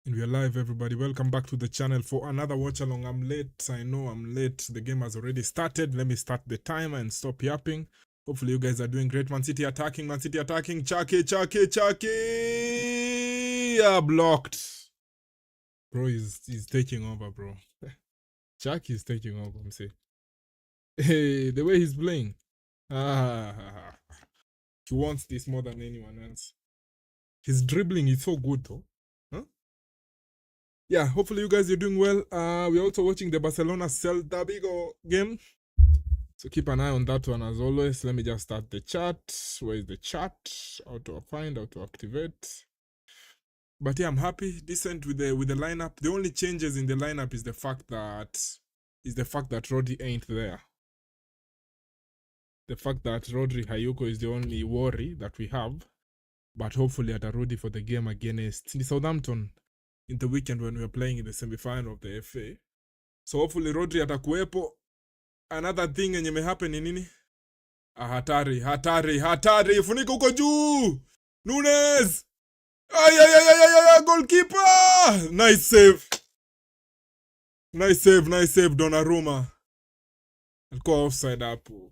And we are live, everybody. Welcome back to the channel for another watch along. I'm late. I know I'm late. The game has already started. Let me start the timer and stop yapping. Hopefully you guys are doing great. Man City attacking. Man City attacking. Chucky. Yeah, blocked. Bro, he's taking over, bro. Chucky is taking over, I'm saying. Hey, the way he's playing. He wants this more than anyone else. His dribbling is so good, though. Yeah, hopefully you guys are doing well. We're also watching the Barcelona Celta Vigo game. So keep an eye on that one as always. Let me just start the chat. Where is the chat? How to find, how to activate. But yeah, I'm happy, decent with the lineup. The only changes in the lineup is the fact that Rodri ain't there. The fact that Rodri Hayuko is the only worry that we have. But hopefully atarudi for the game against Southampton in the weekend when we are playing in the semi-final of the FA. So hopefully Rodri atakuwepo. Another thing yenye mehappen ni nini? Hatari. Funika uko juu. Nunes. Ay, goalkeeper. Nice save Donnarumma. Alikuwa offside hapo.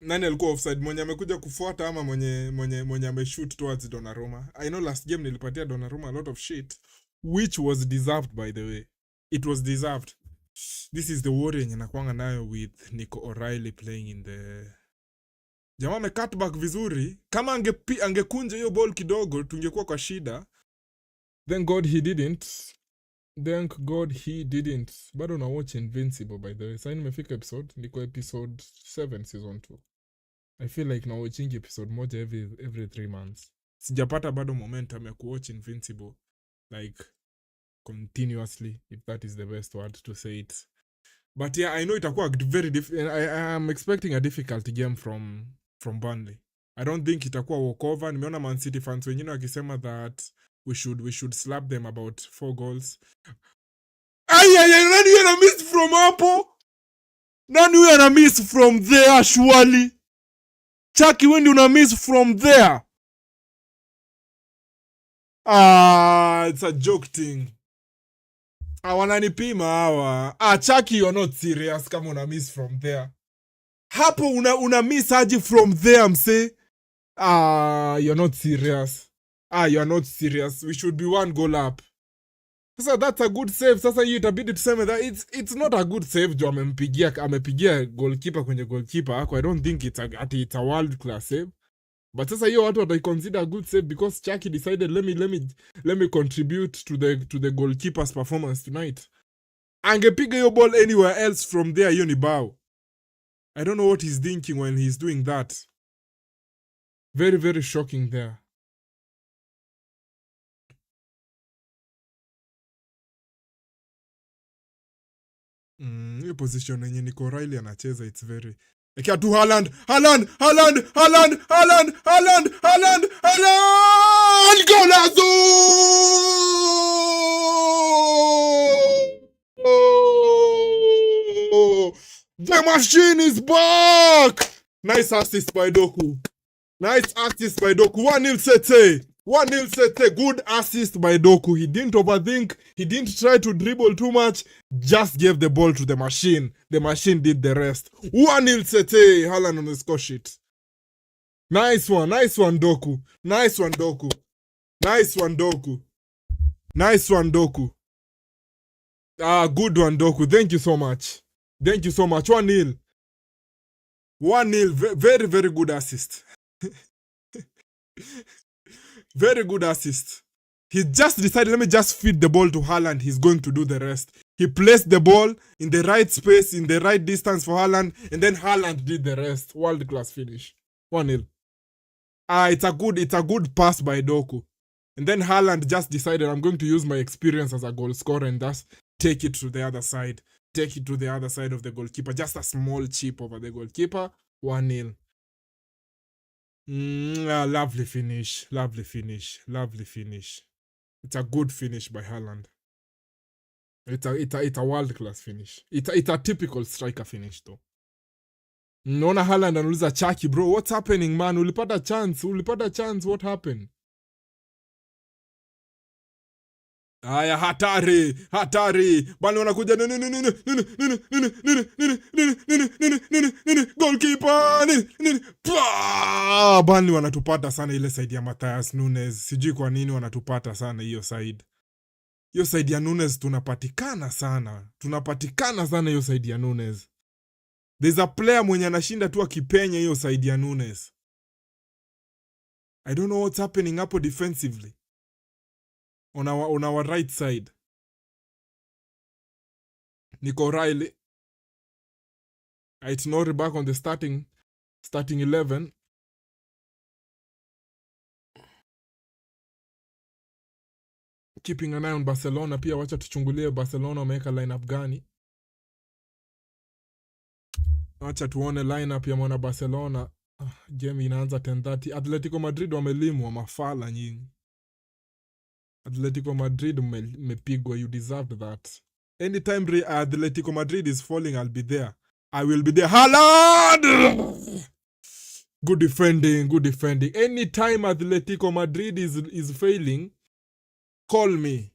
Nani alikuwa offside? Mwenye amekuja kufuata ama mwenye ameshoot towards Donnarumma? I know last game nilipatia Donnarumma a lot of shit, which was deserved, by the way. It was deserved. This is the worry yenye nakuanga nayo with Nico O'Reilly playing in the... Jamaa ame cut back vizuri. Kama angekunja hiyo ball kidogo, tungekuwa kwa shida. Thank God he didn't. Bado na watch Invincible, by the way. Sasa nimefika niko episode 7 season 2. I feel like na watching episode moja every 3 months. Sijapata bado momentum ya kuwatch Invincible like continuously, if that is the best word to say it. But yeah, I know itakuwa very difficult. I am expecting a difficult game from Burnley. I don't think itakuwa walkover. Nimeona Man City fans wengine wakisema that we should slap them about 4 goals. Nani ana miss from hapo? Nani ana miss from there surely? Chucky, when you miss from there? It's a joke thing. Wananipima hawa. Chucky, you're not serious kama una miss from there. Hapo una miss aje from there, mse? You're not serious. You're not serious. We should be 1 goal up. Sasa that's a good save. Sasa hiyo itabidi tuseme that it's not a good save jo amepigia goalkeeper kwenye goalkeeper ako. I don't think it's a world class save. But sasa hiyo watu watai consider a good save because Chucky decided let me contribute to the goalkeeper's performance tonight. Angepiga hiyo ball anywhere else from there, hiyo ni bao. I don't know what he's thinking when he's doing that. Very, very shocking there. Hiyo position yenye Nico O'Reilly anacheza, it's very... Ekia tu Haaland! Golazo! The machine is back! Nice assist by Doku. 1-0 Sete. 1-0 Sete. Good assist by Doku. He didn't overthink. He didn't try to dribble too much. Just gave the ball to the machine. The machine did the rest. 1-0 Sete. Haaland on the score sheet. Nice one, Doku. Nice one, Doku. Good one, Doku. Thank you so much. 1-0. 1-0. Very, very good assist. Very good assist. He just decided, let me just feed the ball to Haaland. He's going to do the rest. He placed the ball in the right space, in the right distance for Haaland, and then Haaland did the rest. World class finish. 1-0. It's a good pass by Doku. And then Haaland just decided, I'm going to use my experience as a goal scorer and thus take it to the other side. Take it to the other side of the goalkeeper. Just a small chip over the goalkeeper. 1-0. Lovely finish. It's a good finish by Haaland. It's a world class finish. It's a typical striker finish though. Naona Haaland anauliza Chucky, bro, what's happening man? Ulipata chance, what happened? Haya, hatari. Bali wanakuja goalkeeper. Bali wanatupata sana ile side ya Matthias Nunes. Sijui kwa nini wanatupata sana hiyo side. Hiyo side ya Nunes tunapatikana sana hiyo side ya Nunes. There's a player mwenye anashinda tu akipenya hiyo side ya Nunes. I don't know what's happening hapo defensively. On our right side. Nico Riley. Aït-Nouri back on the starting 11. Keeping an eye on Barcelona. Pia wacha tuchungulie Barcelona wameweka lineup gani. Wacha tuone lineup ya mwana Barcelona. Game inaanza 10:30. Atletico Madrid wamelimwa mafala nyingi. Atletico Madrid mmepigwa, you deserved that. Anytime Atletico Madrid is falling, I'll be there. I will be there. Haaland! Good defending. Anytime Atletico Madrid is failing, call me.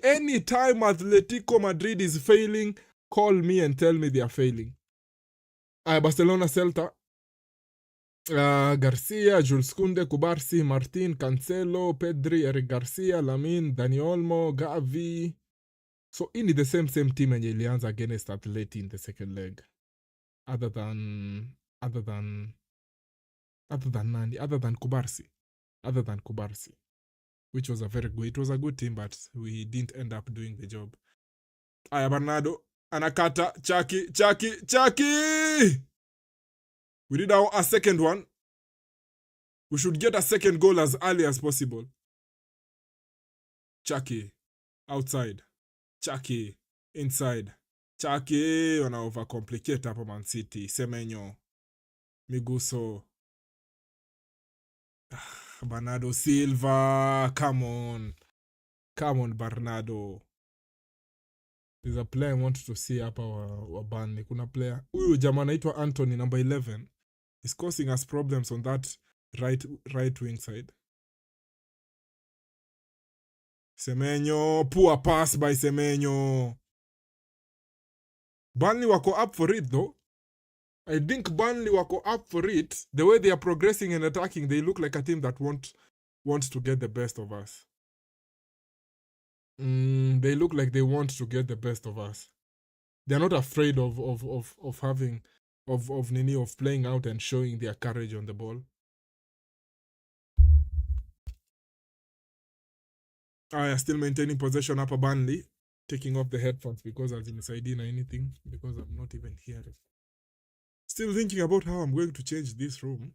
Anytime Atletico Madrid is failing, call me and tell me they are failing. Barcelona Celta. Garcia, Jules Kounde, Kubarsi, Martin, Cancelo, Pedri, Eric Garcia, Lamine, Dani Olmo, Gavi. So in the same team yenye ilianza against Atleti in the second leg. Other than Kubarsi. Which was it was a good team, but we didn't end up doing the job. Aya, Bernardo anakata Chaki. We did a second one. We should get a second goal as early as possible. Chaki outside. Chaki inside. Chaki wana overcomplicate hapo Man City. Semenyo. Miguso. Bernardo Silva. Come on, Bernardo. There's a player I want to see hapa wa Burnley. Kuna player. Huyu jamaa anaitwa Anthony, number 11. He's causing us problems on that right wing side. Semenyo. Poor pass by Semenyo. Burnley wako up for it though. I think Burnley wako up for it. The way they are progressing and attacking, they look like a team that wants to get the best of us. They look like they want to get the best of us. They're not afraid of having of playing out and showing their courage on the ball. I are still maintaining possession upper Burnley. Taking off the headphones because I didn't say anything, because I'm not even hearing. Still thinking about how I'm going to change this room.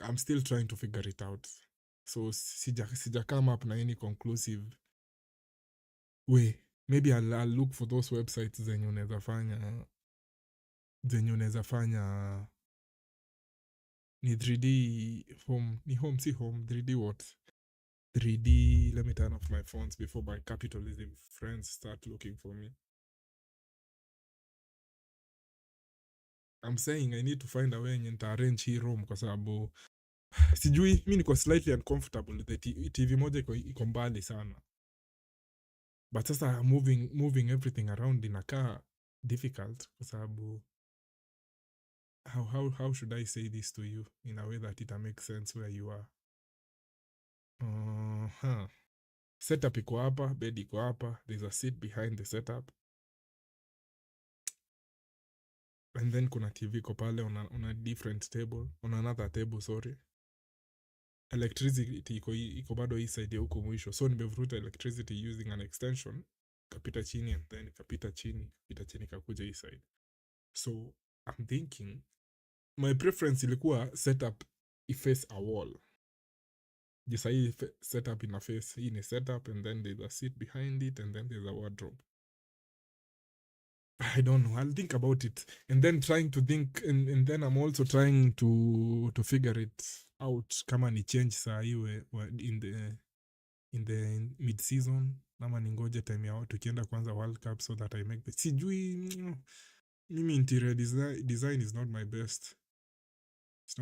I'm still trying to figure it out. So sija come up na any conclusive way. Maybe I'll look for those websites zenye unaweza fanya ni 3D home, ni home si home, 3D what? 3D, let me turn off my phones before my capitalism friends start looking for me. I'm saying I need to find a way yenye nita-arrange hii room kwa sababu sijui, mi niko slightly uncomfortable. The TV moja iko mbali sana. But sasa moving everything around inakaa difficult kwa sababu how should I say this to you in a way that it makes sense where you are? Setup iko hapa, bed iko hapa, there's a seat behind the setup. And then kuna TV iko pale on a different table, on another table, sorry. Electricity iko bado hii side ya huko mwisho. So nimevuruta electricity using an extension. Kapita chini and then kapita chini kakuja hii side. So I'm thinking my preference ilikuwa setup iface a wall. Just hii setup ina face, hii ni setup and then there's a seat behind it and then there's a wardrobe. I don't know. I'll think about it and then trying to think and then I'm also trying to figure it out kama ni change saa iwe in the mid season ama ningoje time ya tukienda kwanza World Cup so that I make the sijui. Mimi interior design is not my best. It's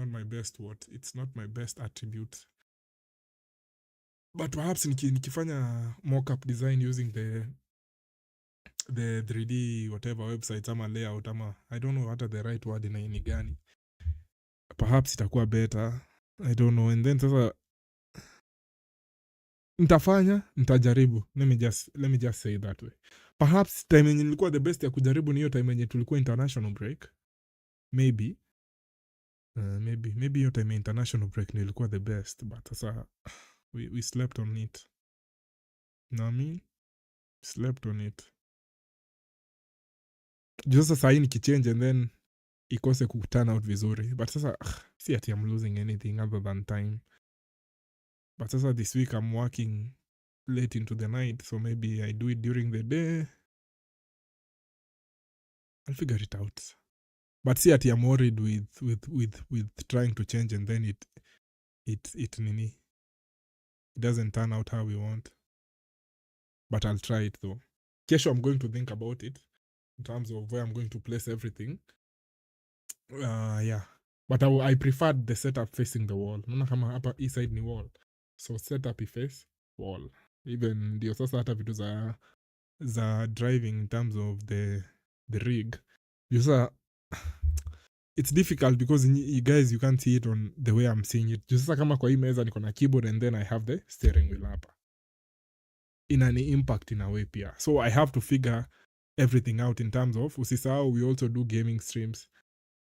not my best attribute. but perhaps nikifanya mock-up design using the 3D whatever websites ama layout ama I don't know hata the right word ni gani, perhaps itakuwa better, I don't know. And then sasa nitajaribu, let me just say that way. Perhaps time yenye nilikuwa the best ya kujaribu ni hiyo time yenye tulikuwa international break, maybe hiyo time international break nilikuwa the best, but sasa we slept on it. I mean, slept on it. Juu sasa sahi nikichange and then ikose kuturn out vizuri, but sasa si ati I'm losing anything other than time. But sasa this week I'm working late into the night, so maybe I do it during the day. I'll figure it out. But see ati I'm worried with trying to change and then it doesn't turn out how we want. But I'll try it though. Kesho I'm going to think about it in terms of where I'm going to place everything. Yeah. But I preferred the setup facing the wall. Naona kama hapa hii side ni wall. So setup face wall. Even ndio sasa hata vitu za driving in terms of the rig. Sasa it's difficult because you guys you can't see it on the way I'm seeing it. Sasa kama kwa hii meza niko na keyboard and then I have the steering wheel hapa. Inani impact in a way pia. So I have to figure everything out in terms of usisahau we also do gaming streams.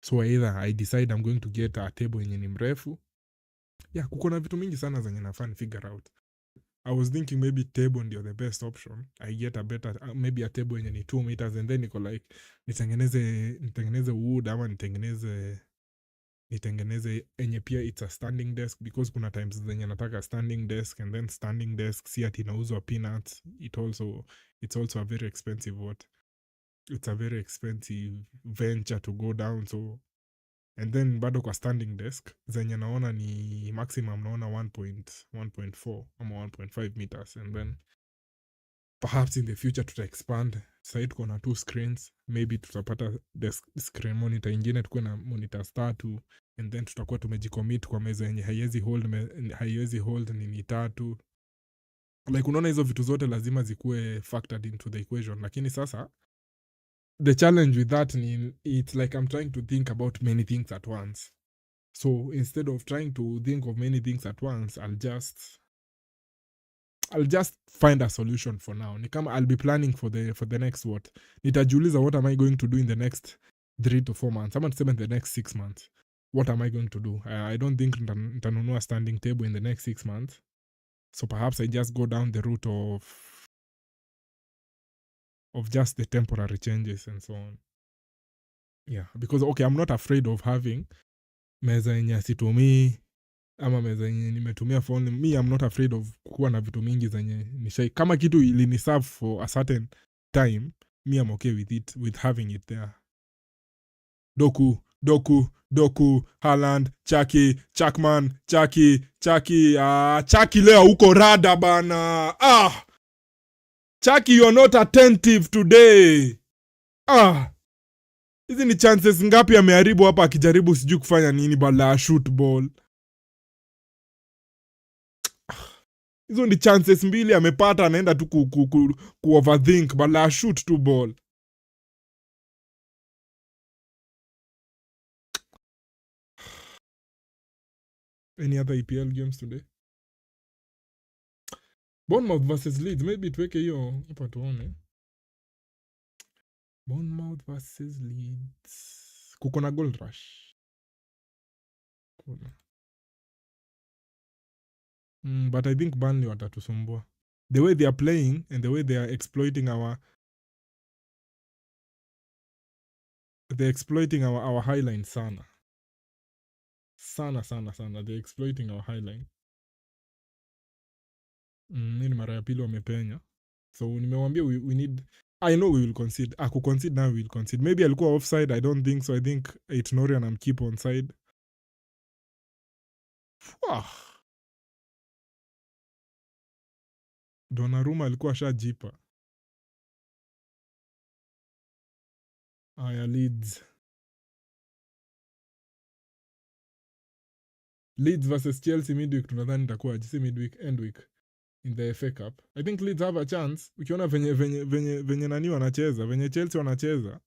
So either I decide I'm going to get a table yenye ni mrefu. Yeah, kuko na vitu mingi sana zenye nafaa ni figure out. I was thinking maybe table ndio the best option. I get a better maybe a table yenye ni 2 meters and then niko like nitengeneze wood ama nitengeneze enye pia it's a standing desk, because kuna times zenye nataka standing desk and then standing desk si ati inauzwa peanuts. It's also a very expensive it's a very expensive venture to go down. So and then bado kwa standing desk zenye naona ni maximum naona 1.4 ama 1.5 meters, and then perhaps in the future tuta expand. Sasa tuko na 2 screens, maybe tutapata desk screen monitor ingine tukuwe na monitors 3, and then tutakuwa tumejicommit kwa meza yenye haiwezi hold nini 3. Like unaona hizo vitu zote lazima zikuwe factored into the equation, lakini sasa the challenge with that it's like I'm trying to think about many things at once. So instead of trying to think of many things at once, I'll just find a solution for now. Ni kama I'll be planning for the next what. Nitajiuliza what am I going to do in the next 3 to 4 months. I'm not saying the next 6 months. What am I going to do? I don't think nitanunua standing table in the next 6 months. So perhaps I just go down the route of just the temporary changes and so on. Yeah, because okay, I'm not afraid of having meza yenye situmii ama meza yenye nimetumia phone. Me, I'm not afraid of kuwa na vitu mingi zenye nishai. Kama kitu ilini serve for a certain time, me I'm okay with it, with having it there. Doku, Haaland, Chakman, Chaki leo uko rada bana. Chaki, you're not attentive today. Hizi ni chances ngapi ameharibu hapa akijaribu sijui kufanya nini bala shoot ball. Hizo ni chances mbili amepata, anaenda tu ku overthink bala shoot tu ball. Any other EPL games today? Bournemouth versus Leeds, maybe tuweke hiyo hapa tuone. Bournemouth versus Leeds. Kuko na goal rush. But I think Burnley watatusumbua. The way they are playing and the way they are exploiting our high line sana. Sana. They're exploiting our high line. Nini mara ya pili wamepenya. So nimewambia we need, I know we will concede. Kuconcede now we will concede. Maybe alikuwa offside, I don't think so. I think Aït-Nouri and keep onside. Donnarumma alikuwa shajipa. Aya, Leeds versus Chelsea midweek tunadhani itakuwa si midweek, end week. in the FA Cup. I think Leeds have a chance. Ukiona venye nani wanacheza, venye Chelsea wanacheza.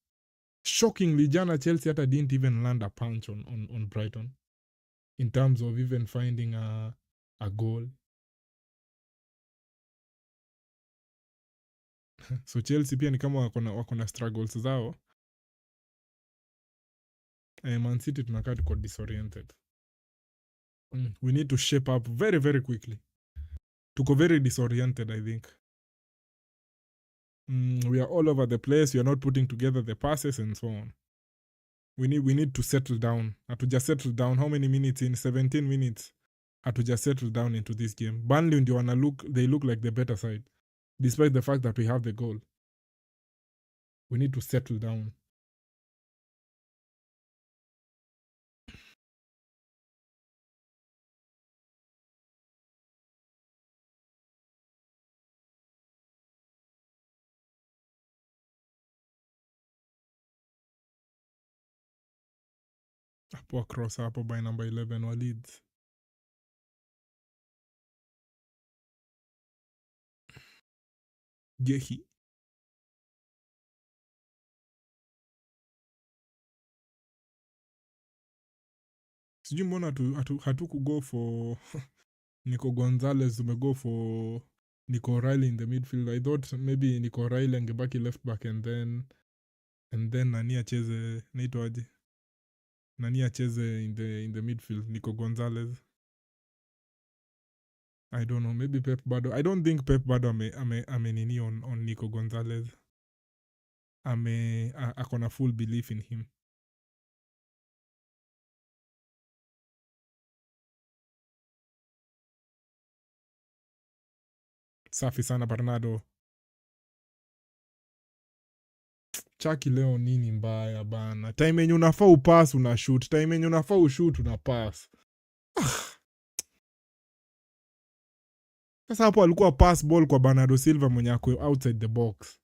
Shockingly, jana Chelsea hata didn't even land a punch on Brighton in terms of even finding a goal. So Chelsea pia ni kama wako na struggles zao. Man City tunakaa tuko disoriented. We need to shape up very, very quickly. Tuko very disoriented, I think. We are all over the place. We are not putting together the passes and so on. We need to settle down. Hatuja settle down. How many minutes in? 17 minutes. Hatuja settle down into this game. Burnley ndio they look like the better side, despite the fact that we have the goal. We need to settle down. Hapo across hapo by number 11 wa Leeds. Gehi. Sijui mbona hatuku go for Nico Gonzalez, go for Nico Riley in the midfield. I thought maybe Nico Riley angebaki left back and then nani acheze naitwaje? Nani acheze in the midfield, Nico Gonzalez. I don't know, maybe Pep bado. I don't think Pep bado ame nini on Nico Gonzalez. Akona full belief in him. Safi sana Bernardo. Chaki leo nini mbaya bana. Time yenye unafaa upass una shoot. Time yenye unafaa ushoot una pass. Sasa hapo alikuwa pass ball kwa Bernardo Silva mwenye ako outside the box.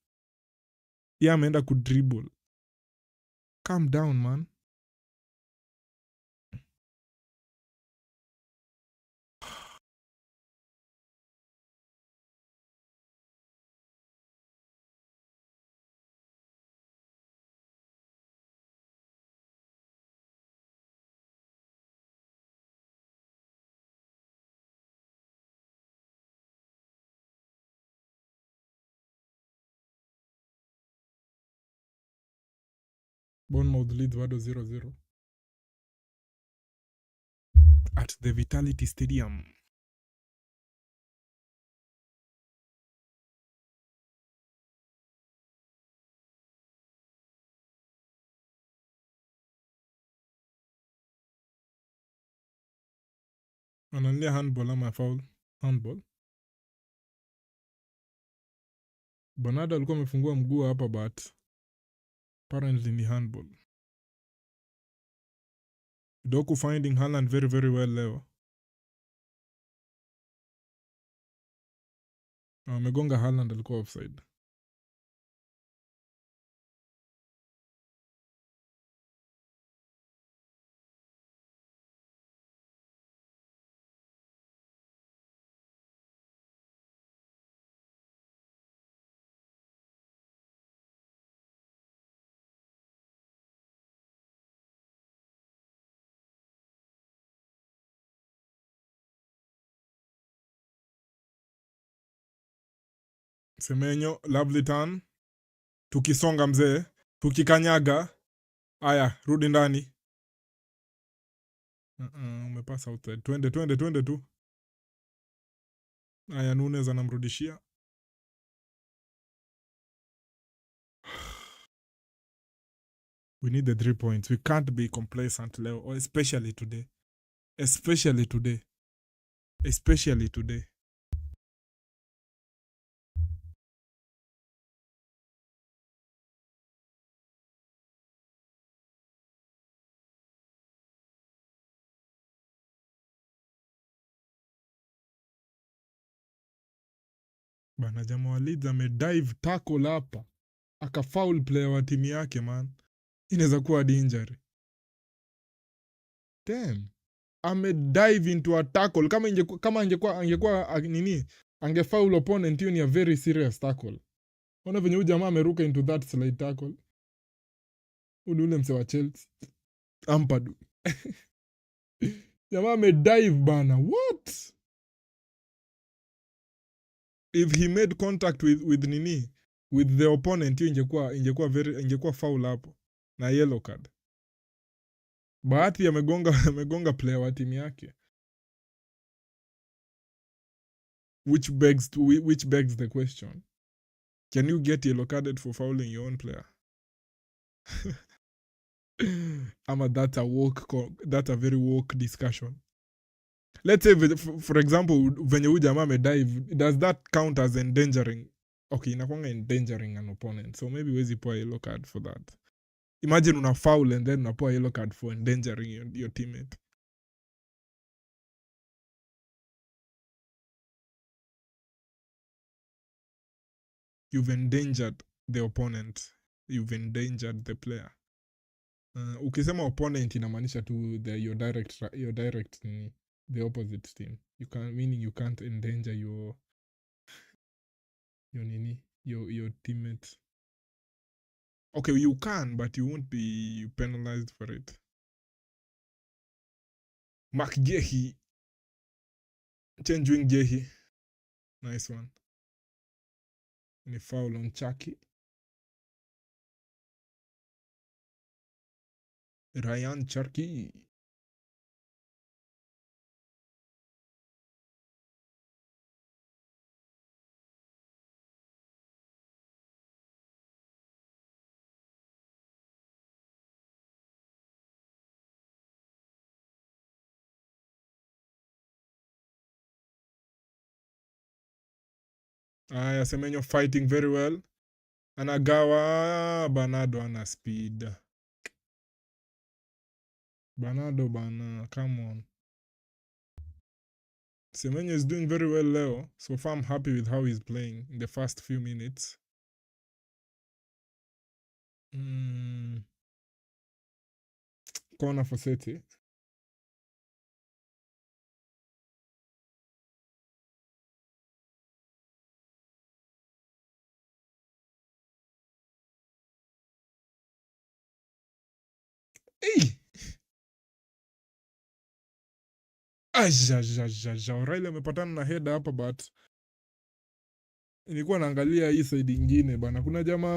Yeye ameenda kudribble. Calm down man. Bournemouth leads bado 0-0 at the Vitality Stadium. Analia handball ama foul? Handball. Bernardo alikuwa amefungua mguu hapa but apparently ni handball. Doku finding Haaland very, very well leo. Amegonga Haaland, alikuwa offside. Semenyo, lovely turn. Tukisonga mzee, tukikanyaga. Aya, rudi ndani. Umepasa outside. Twende tu. Aya, Nunes anamrudishia. We need the 3 points. We can't be complacent leo, especially today. Especially today. Bana jamaa wa Leeds amedive tackle hapa. Akafoul player wa timu yake man. Inaweza kuwa injury. Damn. Amedive into a tackle. Kama angekuwa nini? Angefoul opponent, hiyo ni a very serious tackle. Ona venye huyu jamaa ameruka into that slide tackle. Ule mse wa Chelsea. Ampadu. Jamaa amedive bana. What? If he made contact with nini, with the opponent, hiyo ingekuwa foul hapo na yellow card. Bahati amegonga player wa timu yake. Which begs the question. Can you get yellow carded for fouling your own player? Ama that's a very woke discussion. Let's say for example venye huyu jamaa amedive, does that count as endangering? Okay, inakwanga endangering an opponent, so maybe wezi poa yellow card for that. Imagine una foul and then unapoa yellow card for endangering your teammate. You've endangered the opponent, you've endangered the player. Ukisema opponent inamaanisha tu your direct the opposite team. Meaning you can't endanger your teammates. Okay, you can, but you won't be penalized for it. Mark Gehi. Changing Gehi. Nice one. Ni foul on Chucky. Ryan Cherki. Aya, Semenyo fighting very well. Anagawa. Bernardo ana speed. Bernardo bana, come on. Semenyo is doing very well leo. So far I'm happy with how he's playing in the first few minutes. Corner for City. Hey! Ajajajaja. O'Reilly amepatana na header hapa but nilikuwa naangalia hii side ingine bana. Kuna jamaa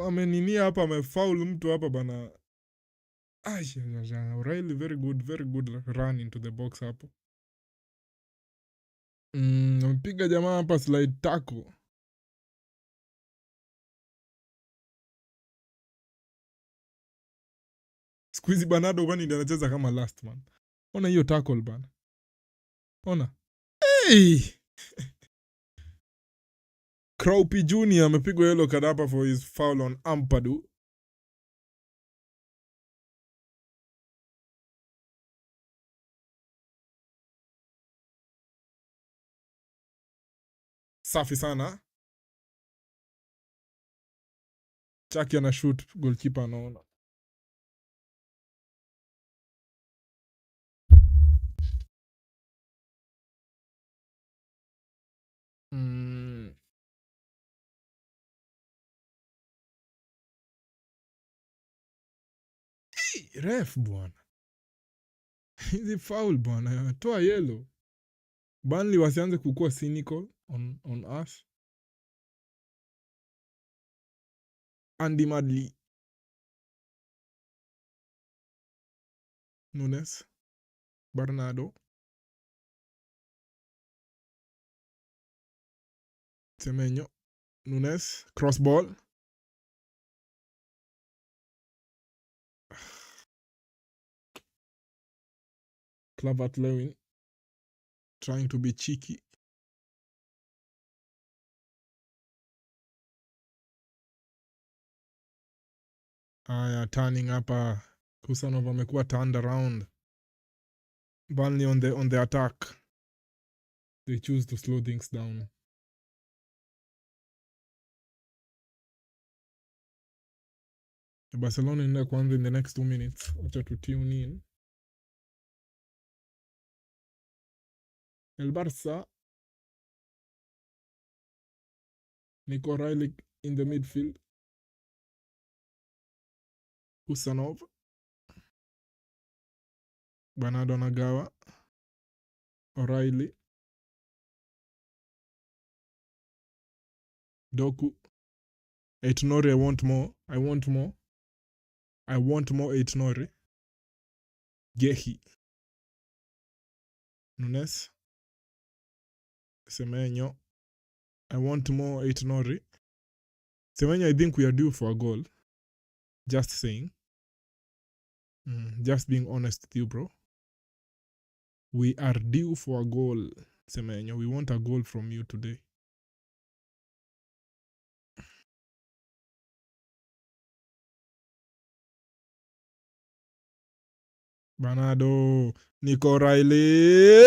ameninia hapa, amefoul mtu hapa bana. Ajajaja. O'Reilly very good run into the box hapo. Amepiga jamaa hapa slide tackle. Squeezy Bernardo bani ndio anacheza kama last man. Ona hiyo tackle bana. Ona. Hey! Crowpy Jr. amepigwa yellow card hapa for his foul on Ampadu. Safi sana. Chucky ana shoot, goalkeeper anaona. Hey, ref bwana. Hizi foul bwana. Toa yellow. Burnley wasianze kukua cynical on us. Andy Madley. Nunes. Bernardo. Semenyo. Nunes. Cross ball. Calvert-Lewin. Trying to be cheeky. Aya, turning hapa. Kusanov amekuwa turned around. Burnley on the attack. They choose to slow things down. Barcelona in the next 2 minutes. Wacha to tune in. El Barça Nico Riley in the midfield. Husanov. Bernardo Nagawa. O'Reilly. Doku. Eitonori, I want more. I want more. I want more Eitonori. Gehi. Nunes. Semenyo. I want more Eitonori. Semenyo, I think we are due for a goal. Just saying. Just being honest with you, bro. We are due for a goal, Semenyo. We want a goal from you today. Bernardo. Nico Riley.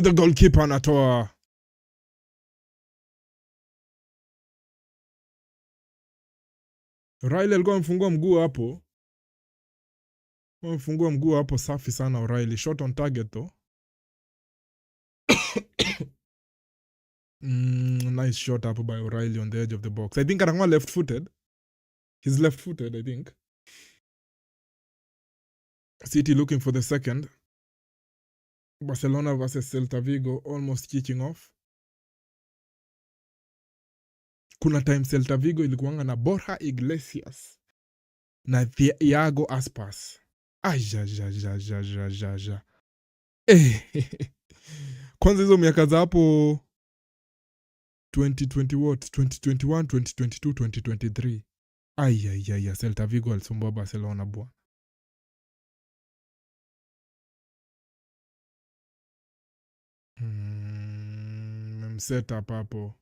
The goalkeeper anatoa. Riley alikuwa amefungua mguu hapo. Amefungua mguu hapo safi sana O'Reilly. Shot on target though. Nice shot up by O'Reilly on the edge of the box. I think Arangwa left-footed. He's left-footed, I think. City looking for the second. Barcelona versus Celta Vigo almost kicking off. Kuna time Celta Vigo ilikuanga na Borja Iglesias na Iago Aspas. Ajajajajajaja. Kwanza hizo miaka za hapo 2020 what? 2021, 2022, 2023. Ayayaya, Celta Vigo alisumbua Barcelona bwana. Memsetup hapo.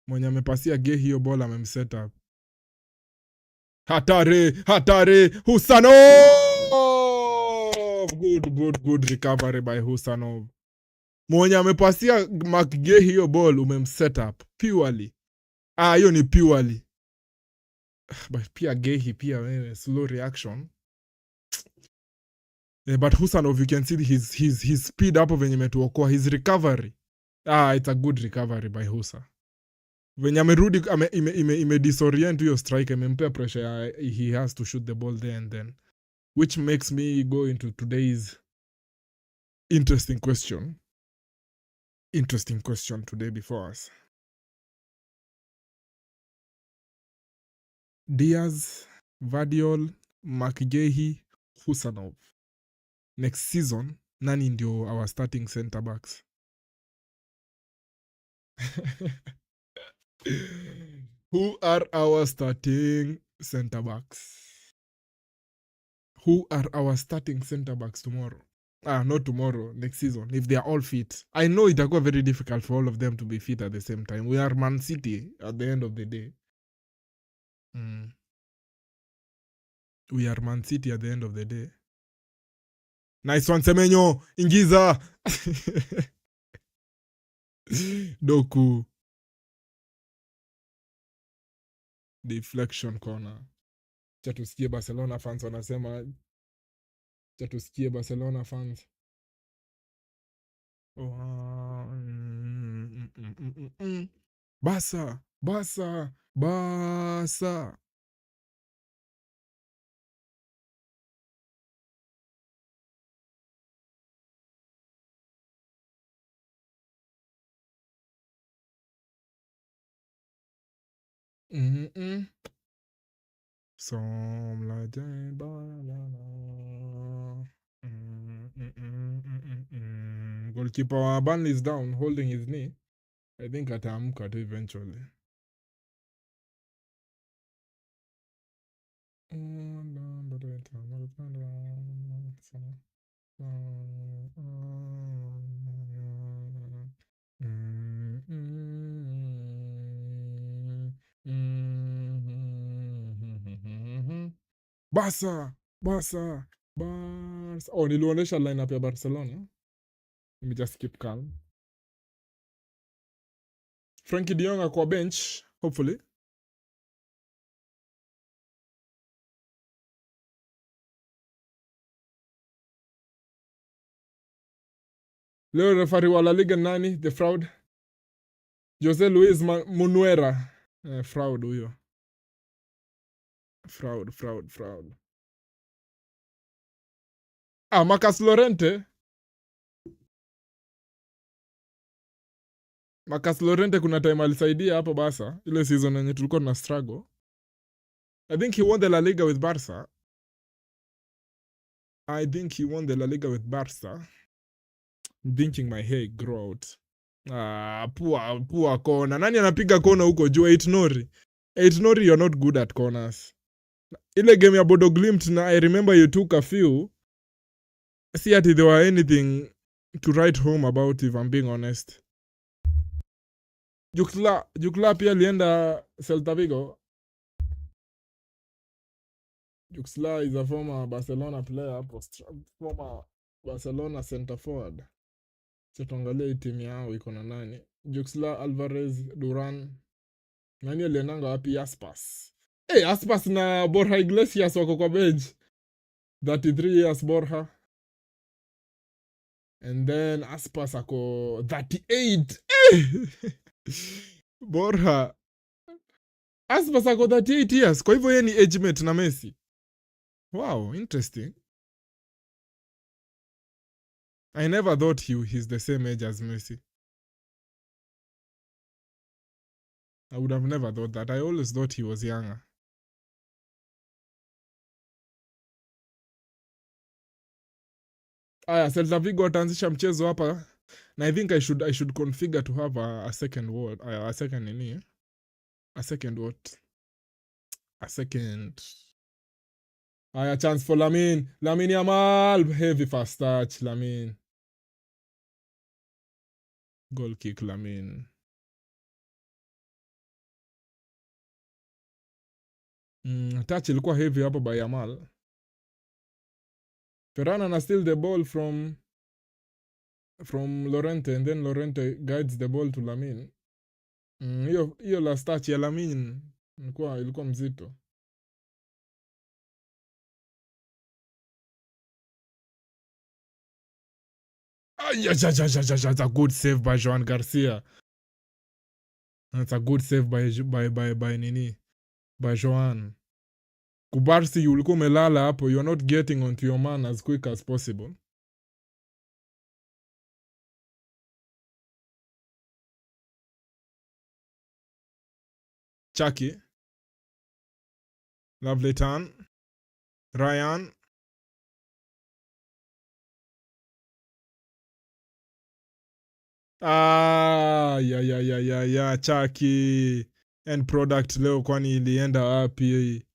Mwenye amepasia Gehi hiyo bola memsetup. Hatare, Husanov! Good recovery by Husanov. Mwenye amepasia McGehi hiyo ball umemsetup. Purely. Hiyo ni purely. But pia Gehi, pia slow reaction. But Husanov, you can see his speed up venye metuokoa. His recovery. It's a good recovery by Husa. Venye amerudi ime disorient hiyo strike, imempea pressure, he has to shoot the ball there and then, which makes me go into today's interesting question today before us. Diaz, Vadiol, McGehi, Husanov. Next season, nani ndio our starting center backs? Who are our starting center backs? Who are our starting center backs tomorrow? Not tomorrow, next season, if they are all fit. I know it will be very difficult for all of them to be fit at the same time. We are Man City at the end of the day. We are Man City at the end of the day. Nice one, Semenyo. Ingiza. Doku. Deflection corner. Chatusikie Barcelona fans wanasema. Chatusikie Barcelona fans. Barca. Som la Goalkeeper wa Burnley is down, holding his knee. I think ataamka tu eventually. Barca. Nilionyesha lineup ya Barcelona. Let me just keep calm. Frankie de Jong kwa bench, hopefully. Leo referee wa La Liga nani? The fraud. Jose Luis Munuera. Fraud huyo. Fraud. Marcus Llorente. Marcus Llorente kuna time alisaidia hapo Barca. Ile season yenye tulikuwa tuna struggle. I think he won the La Liga with Barca. I'm thinking my hair grow out. Poor corner. Nani anapiga kona huko juu? Eitnori, you're not good at corners. Ile game ya Bodo Glimt na I remember you took a few. See ati there were anything to write home about, if I'm being honest. Jukla pia alienda Celta Vigo. Juxla is a former Barcelona player, former Barcelona center forward. Tuangalie timu yao iko na nani? Juxla, Alvarez, Duran. Nani aliendanga wapi? Aspas. Aspas na Borja Iglesias wako kwa bench. 33 years Borja. And then Aspas ako 38. Borja. Aspas ako 38 years. Kwa hivyo yeye ni age mate na Messi. Wow, interesting. I never thought he's the same age as Messi. I would have never thought that. I always thought he was younger. Celta Vigo wataanzisha mchezo hapa. Na I think I should configure to have a second word. A second nini? A second what? A second. Chance for Lamine. Lamine Yamal. Heavy fast touch, Lamine. Goal kick, Lamine. Touch ilikuwa heavy hapo by Yamal. Ferran na steal the ball from Llorente, and then Llorente guides the ball to Lamine. Hiyo last touch ya Lamine ilikuwa mzito. That's a good save by Joan Garcia. That's a good save by nini? By Joan. Kubarsi ulikuwa umelala hapo, you're not getting onto your man as quick as possible. Chucky. Lovely turn. Ryan. Chucky. End product leo kwani ilienda wapi?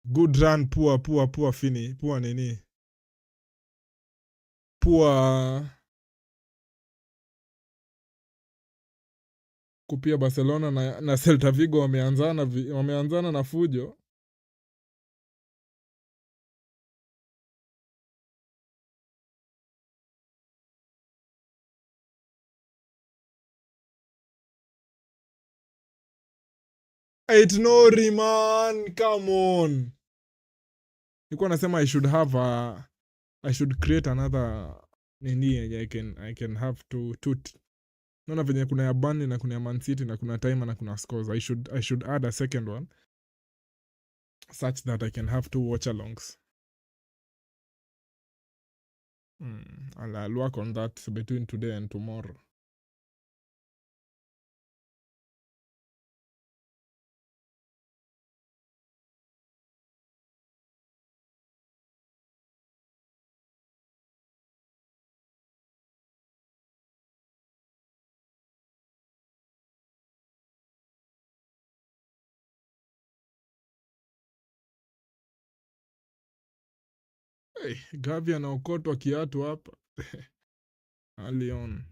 Good run, poor fini. Poor nini? Poor kupia Barcelona na Celta Vigo wameanzana na fujo. Eitnori man, come on. Nilikuwa nasema I should create another nini I can have to naona venye kuna ya Burnley na kuna ya Man City na kuna timer na kuna scores. I should add a second one such that I can have 2 watchalongs. I'll work on that between today and tomorrow. Gavi anaokotwa kiatu hapa. Leon.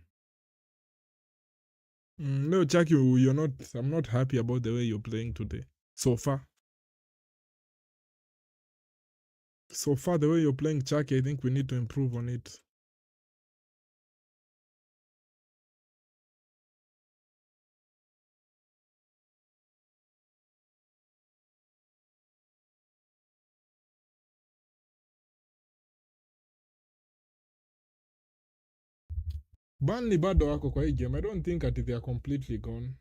No, Chucky, I'm not happy about the way you're playing today. So far, the way you're playing, Chucky, I think we need to improve on it. Burnley bado wako kwa hii game. I don't think that they are completely gone.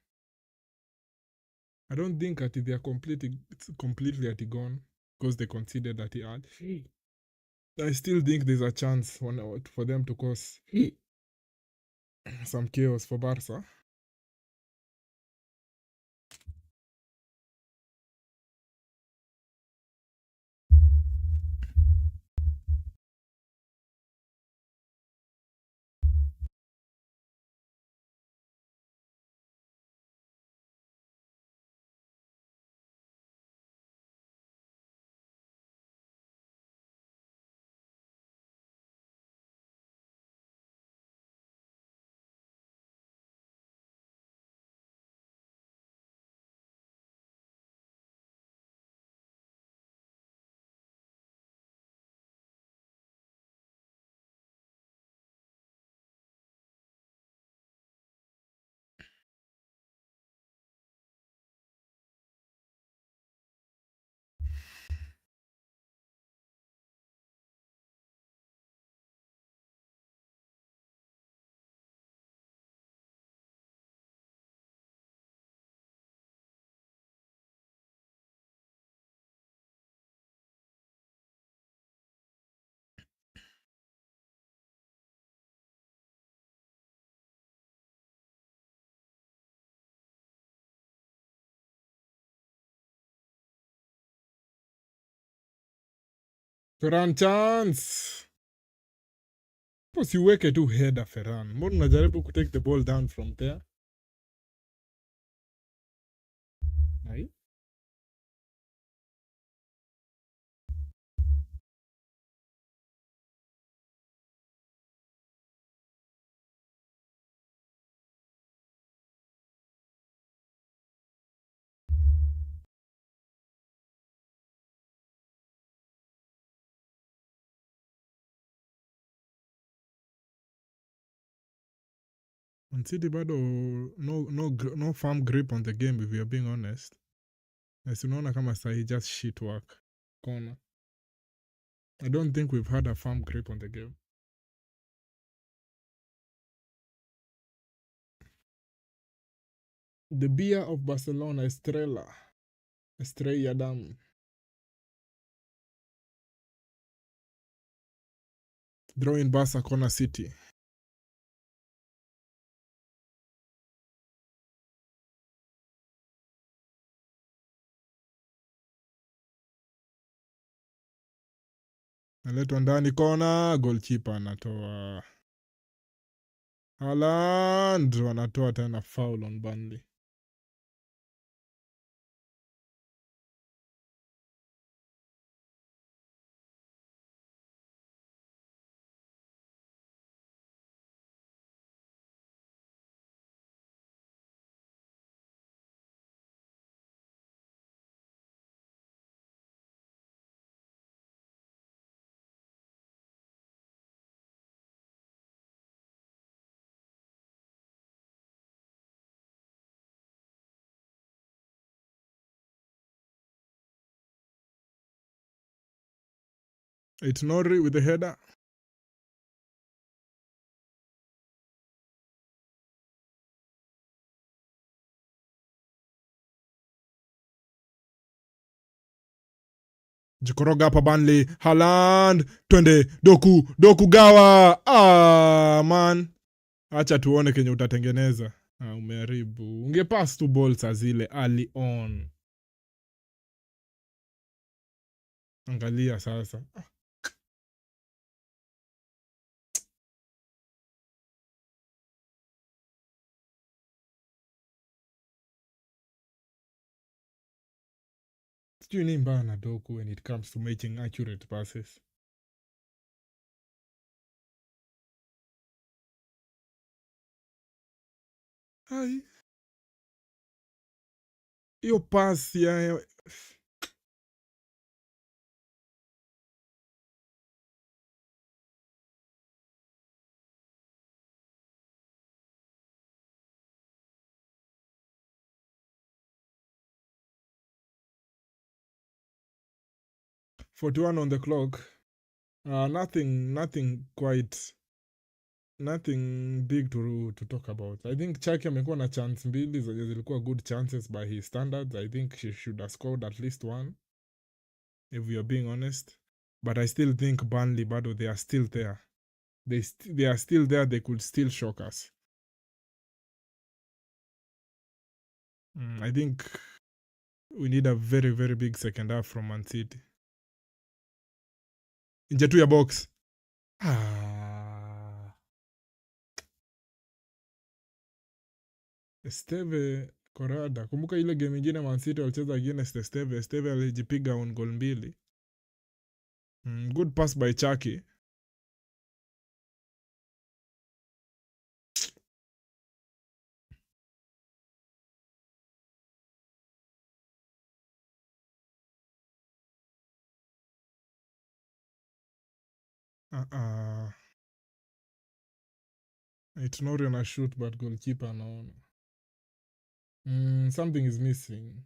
I don't think that they are completely at gone because they conceded that he had. I still think there's a chance for them to cause some chaos for Barca. Ferran chance. Usiweke tu header Ferran. Mbona unajaribu kutake the ball down from there? Hai? Man City bado no firm grip on the game if we are being honest. Na unaona kama sahi just shit work. Corner. I don't think we've had a firm grip on the game. The beer of Barcelona, Estrella Damm. Drawing Barca corner City. Naletwa ndani kona, goalkeeper anatoa. Haaland wanatoa tena foul on Burnley. It's Norri with the header. Jikoroga hapa Burnley. Haaland. Twende. Doku gawa. Man. Acha tuone kenye utatengeneza. Umeharibu. Ungepass tu ball saa zile early on. Angalia sasa. Sijui ni mbaya na Doku when it comes to making accurate passes. Hai. Hiyo pass ya 41 on the clock. Nothing quite nothing big to talk about. I think Chaki amekuwa na chance mbili zenye zilikuwa good chances by his standards. I think she should have scored at least one, if we are being honest. But I still think Burnley, bado, they are still there. They are still there. They could still shock us. I think we need a very, very big second half from Man City. Nje tu ya box. Esteve Corrada. Kumbuka ile game ingine Man City walicheza against Esteve. Esteve alijipiga on goal mbili. Good pass by Chaki. It's not on a shoot, but goalkeeper anaona. Something is missing.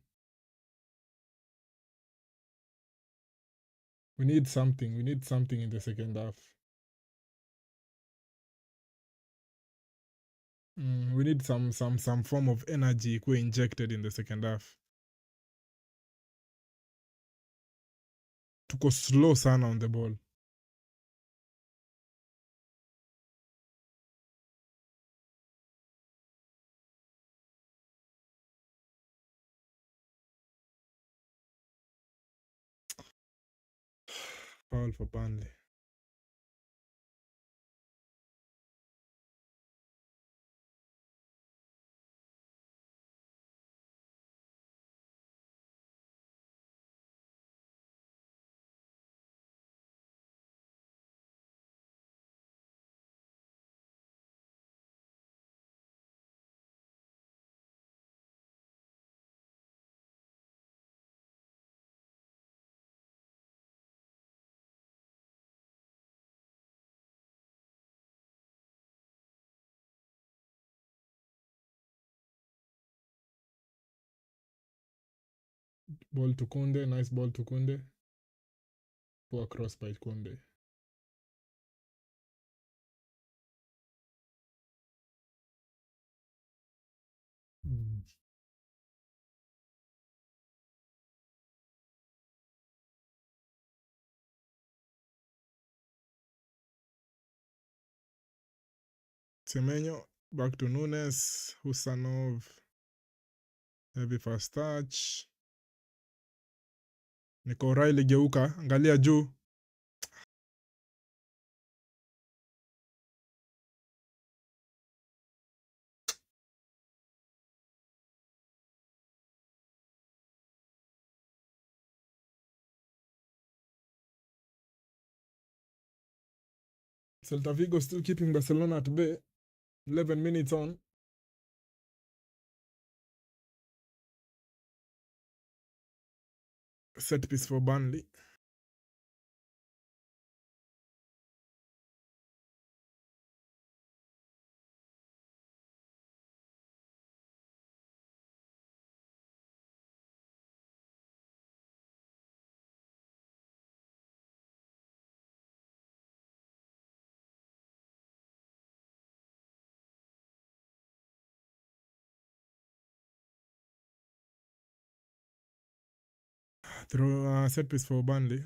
We need something. We need something in the second half. We need some form of energy injected in the second half. Tuko slow sana on the ball. Foul for Burnley. Ball to Kunde. Nice ball to Kunde. Poor cross by Kunde. Semenyo back to Nunes. Husanov. Heavy first touch. Niko Riley geuka. Angalia juu. Celta Vigo still keeping Barcelona at bay. 11 minutes on. Set piece for Burnley. Throw set piece for Burnley.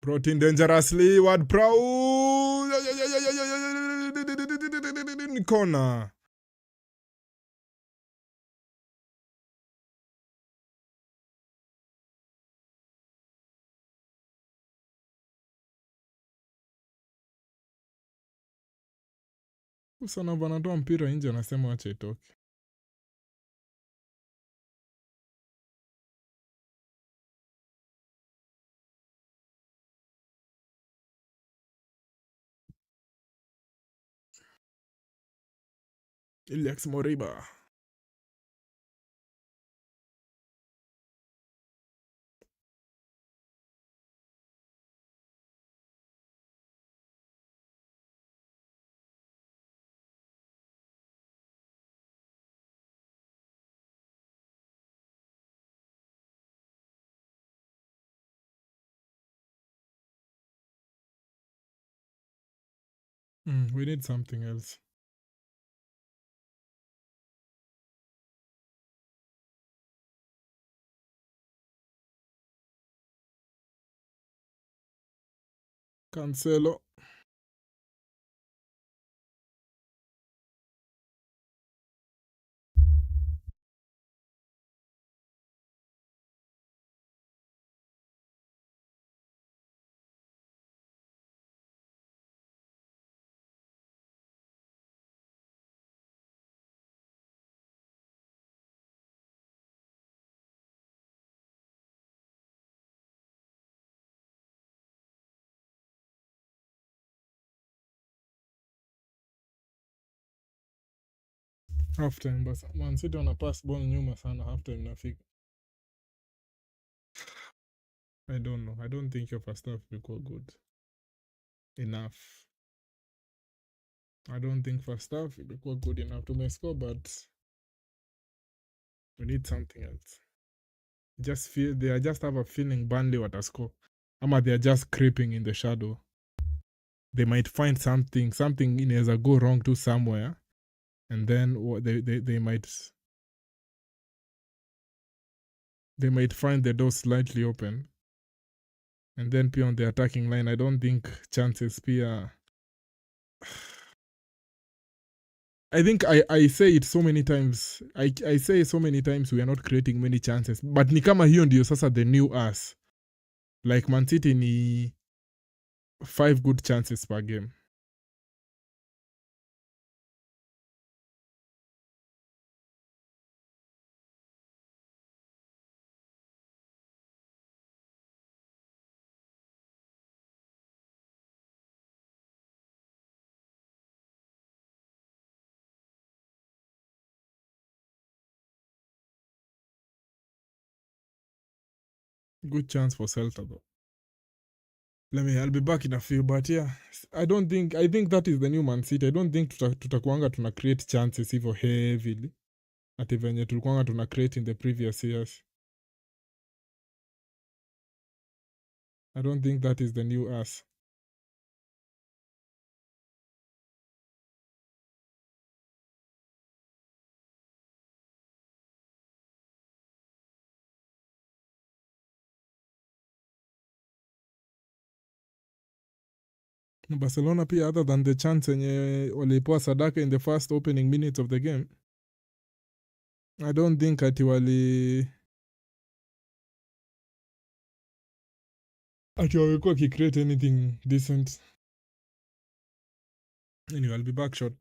Brought in dangerously. Ward Prowse. Corner. Usanova anatoa mpira nje, anasema acha itoke. Iliax Moriba. We need something else. Cancelo. Halftime basi. Man City wana pass ball nyuma sana halftime inafika. I don't know. I don't think your first half ilikuwa good enough. I don't think first half ilikuwa good enough to score, but we need something else. Just feel they just have a feeling Burnley watascore. Ama they are just creeping in the shadow. They might find something inaweza go wrong to somewhere, and then they might find the door slightly open, and then pia on the attacking line I don't think chances pia. I think I say it so many times. I say so many times we are not creating many chances, but ni kama hiyo ndio sasa the new us. Like Man City ni 5 good chances per game. Good chance for Celta though. I'll be back in a few, but yeah, I think that is the new Man City. I don't think tutakuanga tuna create chances hivyo heavily ati venye tulikuanga tuna create in the previous years. I don't think that is the new us. Barcelona pia, other than the chance yenye walipoa Sadaka in the first opening minutes of the game, I don't think ati wamekuwa wakicreate anything decent. Anyway, I'll be back short.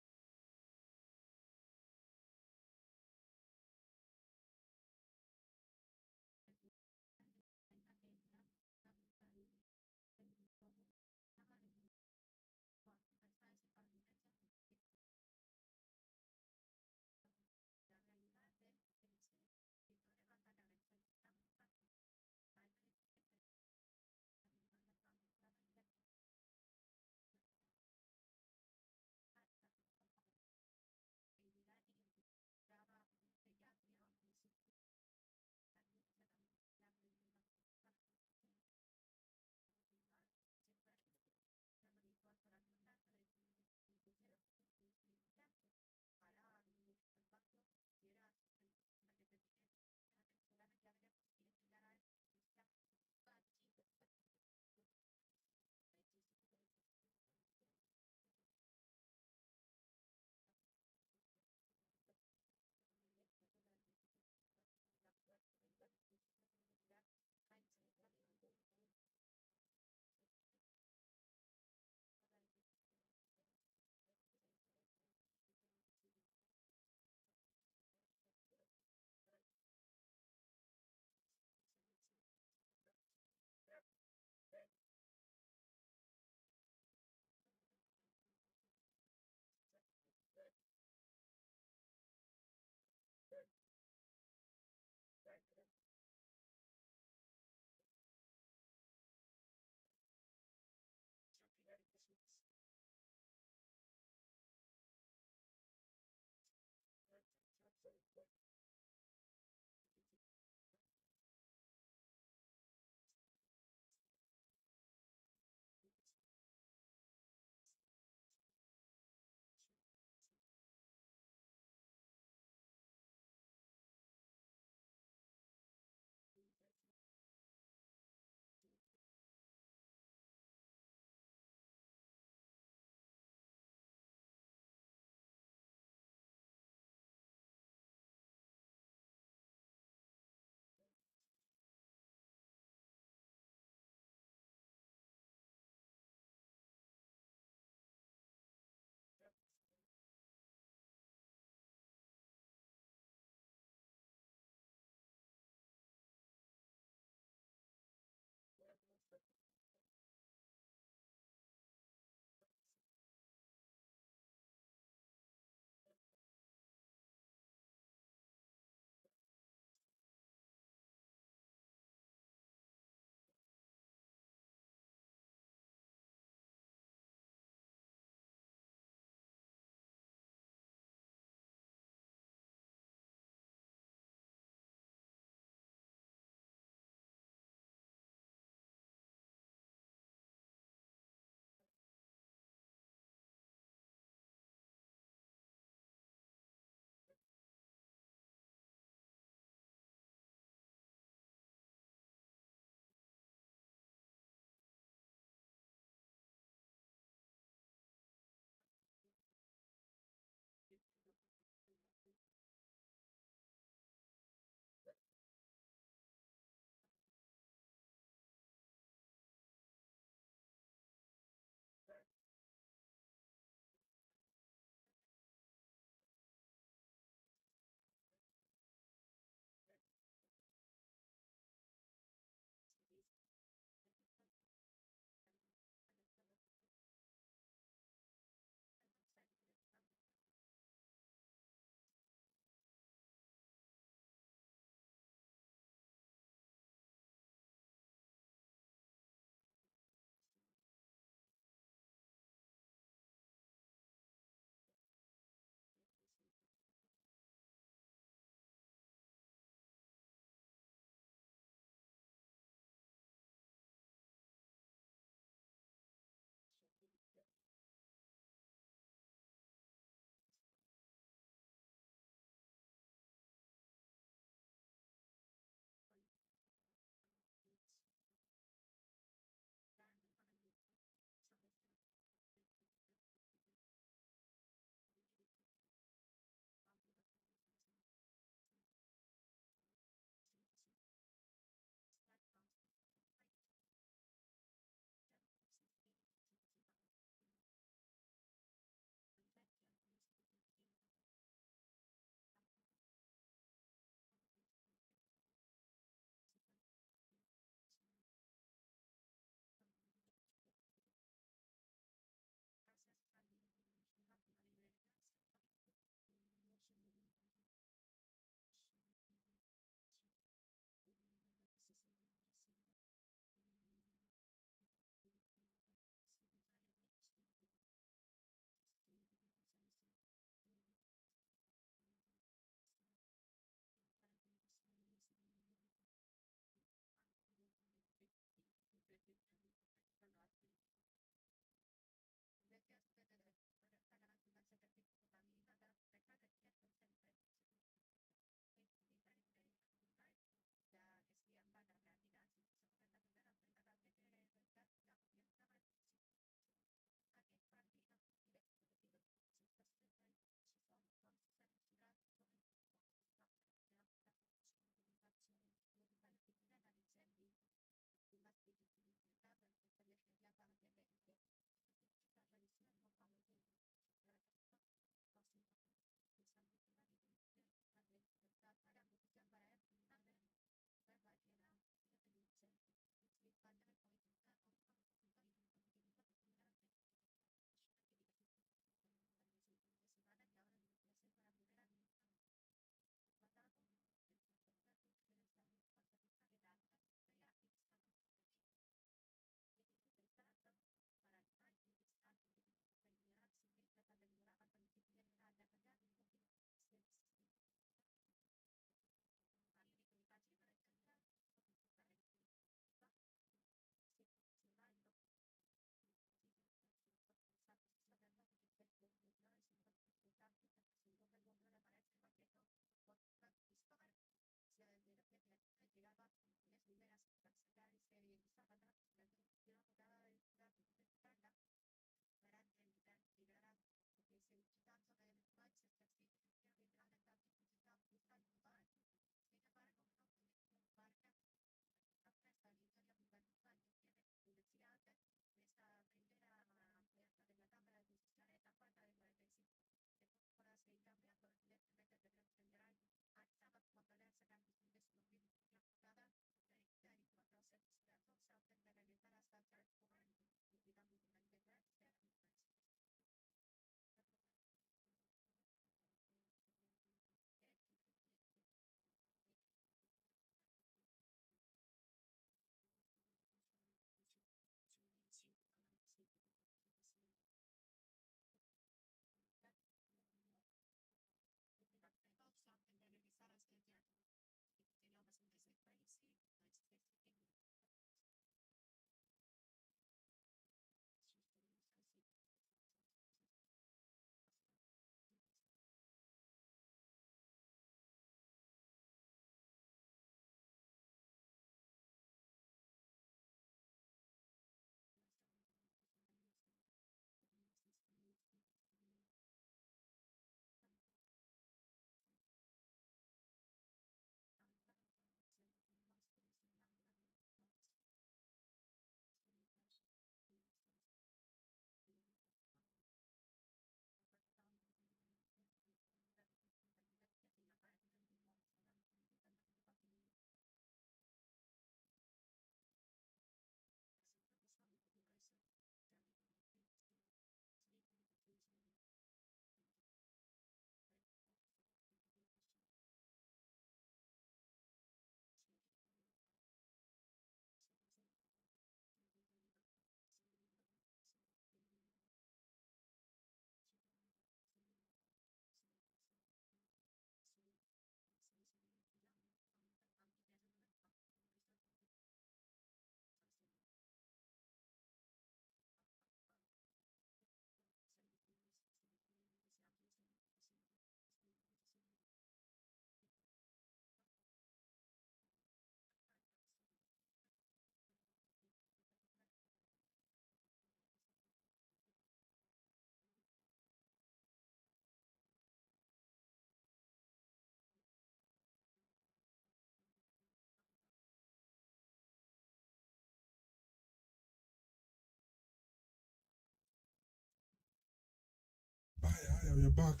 We're back.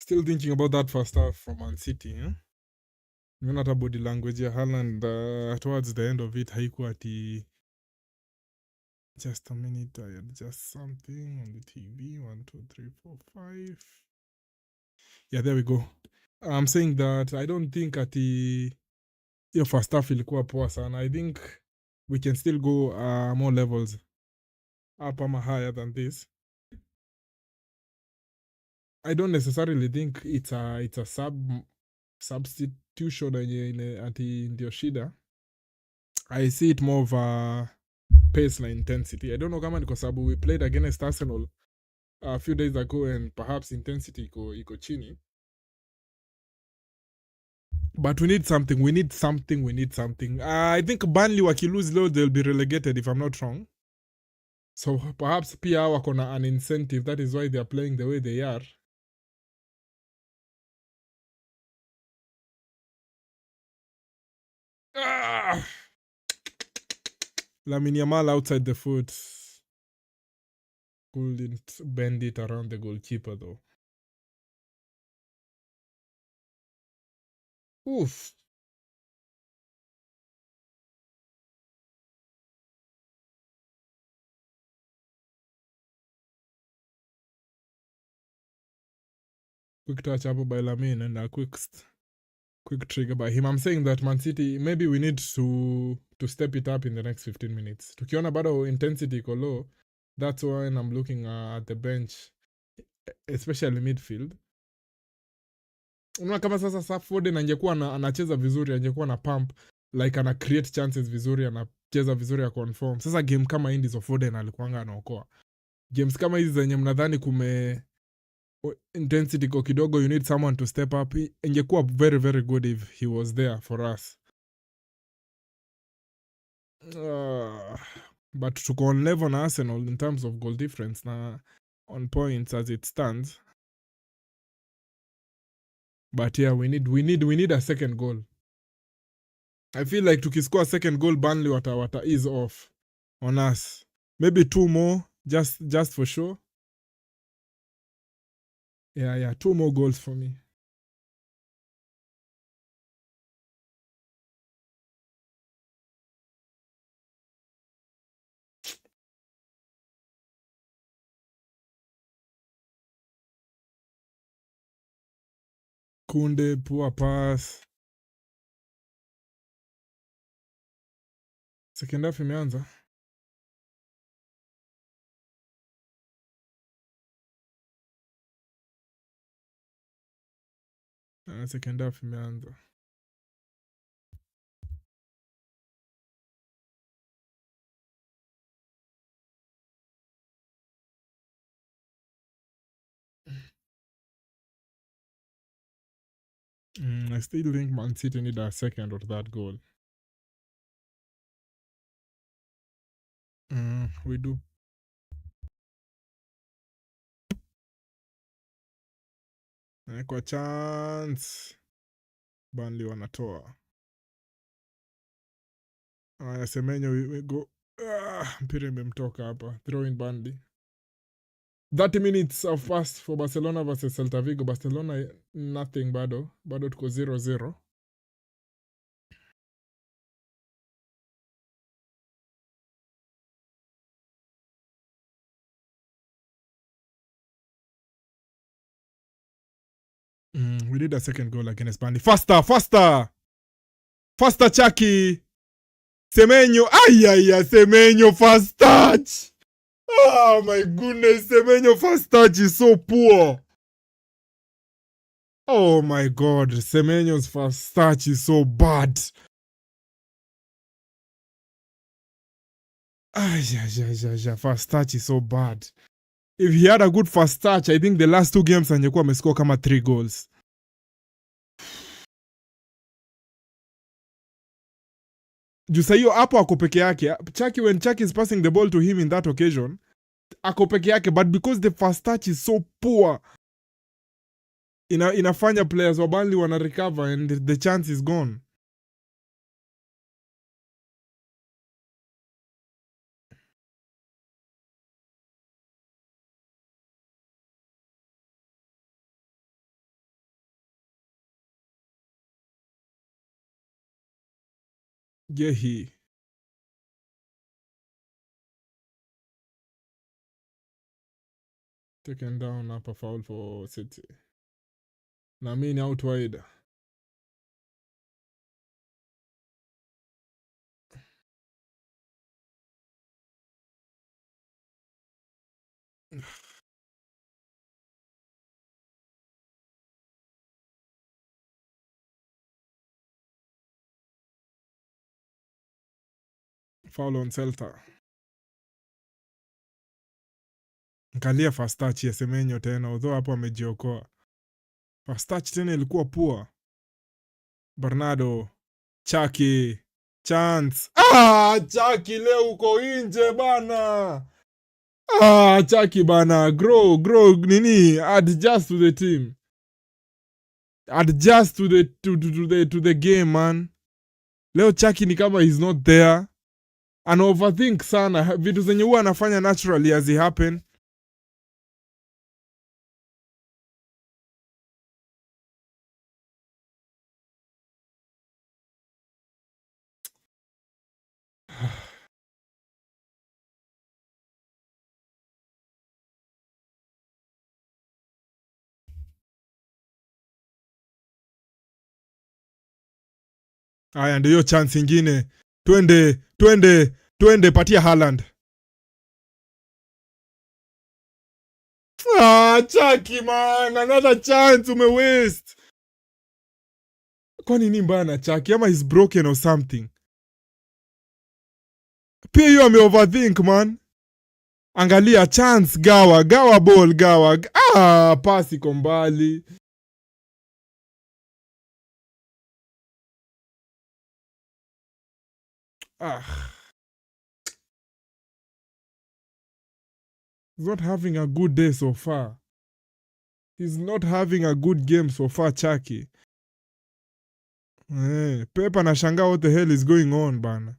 Still thinking about that first half from Man City. Even hata body language ya Haaland towards the end of it haikuwa ati just a minute, I had just something on the TV. 1, 2, 3, 4, 5. Yeah, there we go. I'm saying that I don't think ati hiyo first half ilikuwa poa sana. I think we can still go more levels up ama higher than this. I don't necessarily think it's a substitution yenye ati ndio shida. I see it more of a pace na intensity. I don't know kama ni kwa sababu we played against Arsenal a few days ago and perhaps intensity iko chini. But we need something. I think Burnley wakilose leo they'll be relegated if I'm not wrong. So perhaps pia wako na an incentive. That is why they are playing the way they are. Lamine Yamal outside the foot. Couldn't bend it around the goalkeeper though. Oof. Quick touch up by Lamine and a quick trigger by him. I'm saying that Man City, maybe we need to step it up in the next 15 minutes. Tukiona bado intensity iko low, that's when I'm looking at the bench, especially midfield. Unaona kama sasa Foden angekuwa anacheza vizuri, angekuwa na pump, like ana create chances vizuri, anacheza vizuri ya conform. Sasa game kama hii ndizo Foden alikuwanga anaokoa. Games kama hizi zenye mnadhani kume intensity ko kidogo, you need someone to step up. Ingekuwa very very good if he was there for us. But tuko on level na Arsenal in terms of goal difference na on points as it stands. But yeah, we need a second goal. I feel like tukiscore a second goal, Burnley wata ease off on us. Maybe 2 more, just for sure. Yeah, 2 more goals for me. Kunde, poor pass. Second half imeanza. Second half imeanza. I still think Man City need a second or third goal. We do. Kwa chance. Burnley wanatoa. Semenyo we go. Mpira imemtoka hapa. Throw in Burnley. 30 minutes of pass for Barcelona versus Celta Vigo. Barcelona nothing bado. Bado tuko 0-0. We need a second goal against Burnley. Faster, Chucky. Semenyo. Semenyo fast touch. Oh my goodness, Semenyo fast touch is so poor. Oh my god, Semenyo's fast touch is so bad. Fast touch is so bad. If he had a good fast touch, I think the last 2 games angekuwa amescore kama 3 goals. Juu sa hiyo hapo ako peke yake. Chucky, when Chucky is passing the ball to him in that occasion, ako peke yake, but because the fast touch is so poor, inafanya players wa Burnley wana recover and the chance is gone. Gehi. Taken down upper foul for City. Lamine out wide. Foul on Celta. Angalia first touch ya Semenyo tena, although hapo amejiokoa. First touch tena ilikuwa poor. Bernardo. Chaki. Chance. Chaki leo uko nje bana. Chaki bana. Grow. Nini? Adjust to the team. Adjust to the game, man. Leo Chaki ni kama he's not there. Ana overthink sana. Vitu zenye huwa anafanya naturally as it happen. Aya, ndio hiyo chance ingine. Twende patia Haaland. Chaki man, another chance umewaste. Kwani ni mbaya na Chaki ama he's broken or something? Pia hiyo overthink man. Angalia chance, gawa ball, gawa. Pasi iko mbali. He's not having a good day so far. He's not having a good game so far, Chaki. Pep anashangaa what the hell is going on bana.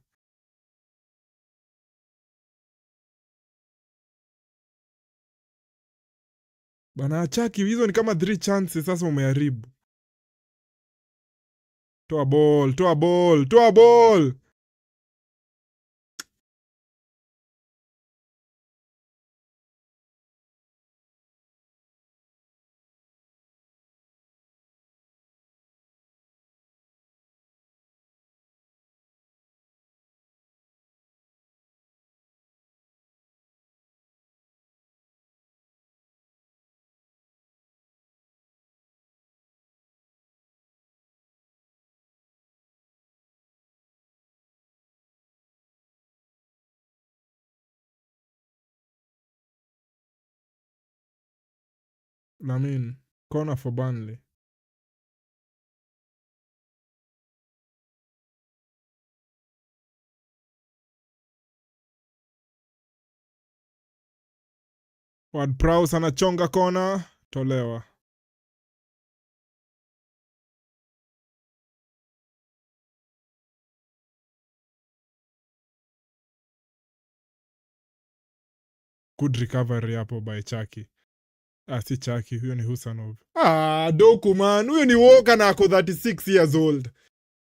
Bana Chaki, hizo ni kama 3 chances sasa umeharibu. Toa ball. Lamine, corner for Burnley. Ward-Prowse anachonga kona, tolewa. Good recovery hapo by Chaki. Si Chaki, huyo ni Husanov. Doku man, huyo ni Walker na ako 36 years old.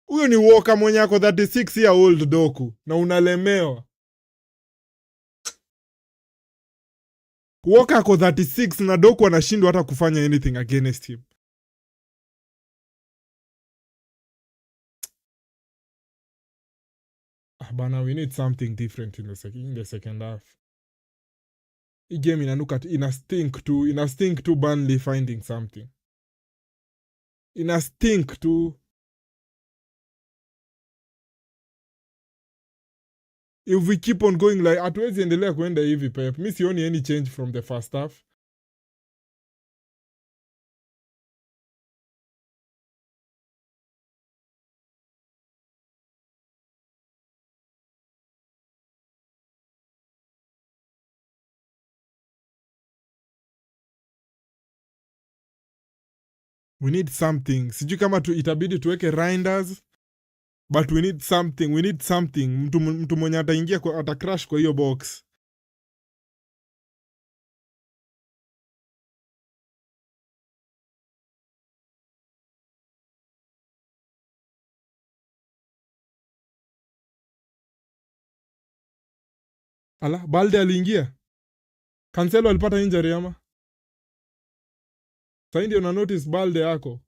Huyo ni Walker mwenye ako 36 year old Doku, na unalemewa. Walker ako 36 na Doku anashindwa hata kufanya anything against him. Bana, we need something different in the second half. Hii game inanuka ina stink to Burnley finding something. Ina stink to. If we keep on going like hatuwezi endelea kuenda hivi Pep. Mi sioni any change from the first half. We need something. Sijui kama itabidi tuweke Reinders, but we need something. Mtu mwenye ataingia ata crash kwa hiyo box. Ala, Balde aliingia. Cancelo alipata injury ama? Sasa ndio na notice Balde yako.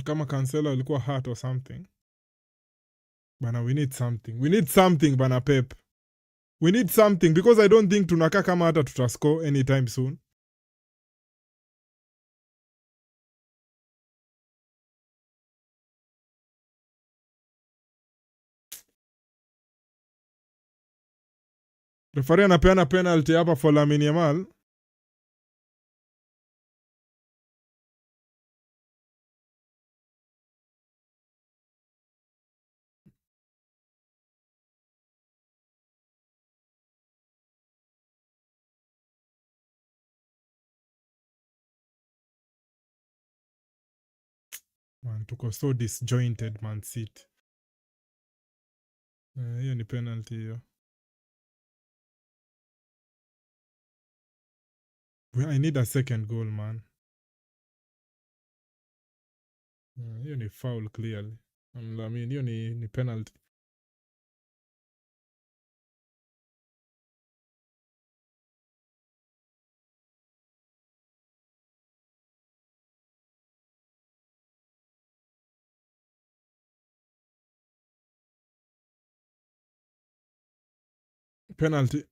Kama Cancelo alikuwa hurt or something. Bana, we need something. We need something bana Pep. We need something because I don't think tunakaa kama hata tutascore anytime soon. Referee anapeana penalty hapa for Lamine Yamal. Man, tuko so disjointed Man City. Hiyo ni penalty hiyo. I need a second goal, man. Hiyo ni foul clearly. I mean, hiyo ni penalty. Penalty.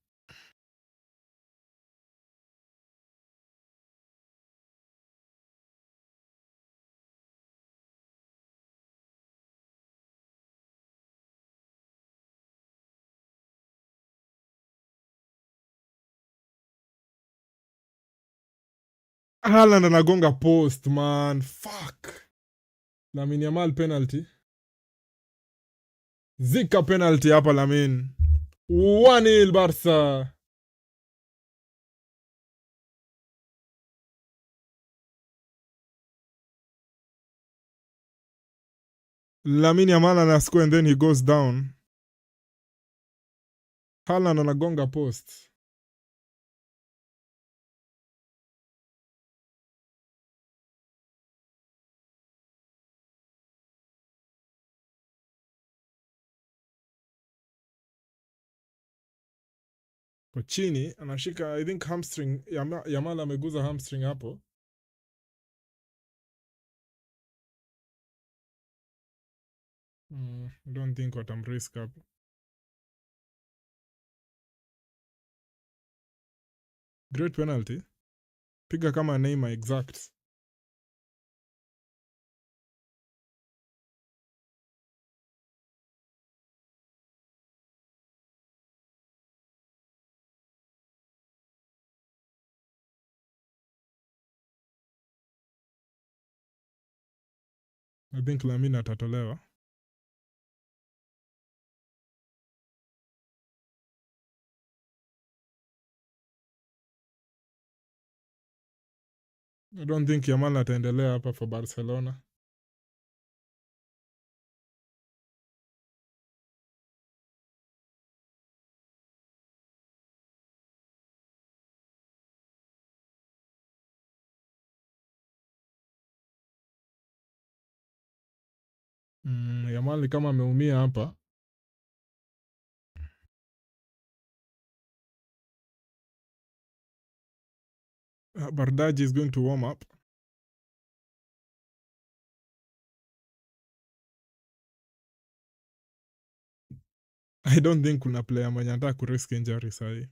Haaland anagonga post, man. Fuck. Lamine Yamal penalty. Zika penalty hapa Lamine. 1-0 Barca. Lamine Yamal anascore and then he goes down. Haaland anagonga post. Kwa chini anashika, I think hamstring. Yamal ameguza hamstring hapo. I don't think watamrisk hapo. Great penalty. Piga kama Neymar exact. I think Lamine atatolewa. I don't think Yamal ataendelea hapa for Barcelona. Yamal kama ameumia hapa. Bardaji is going to warm up. I don't think kuna player mwenye anataka kurisk injury sahi.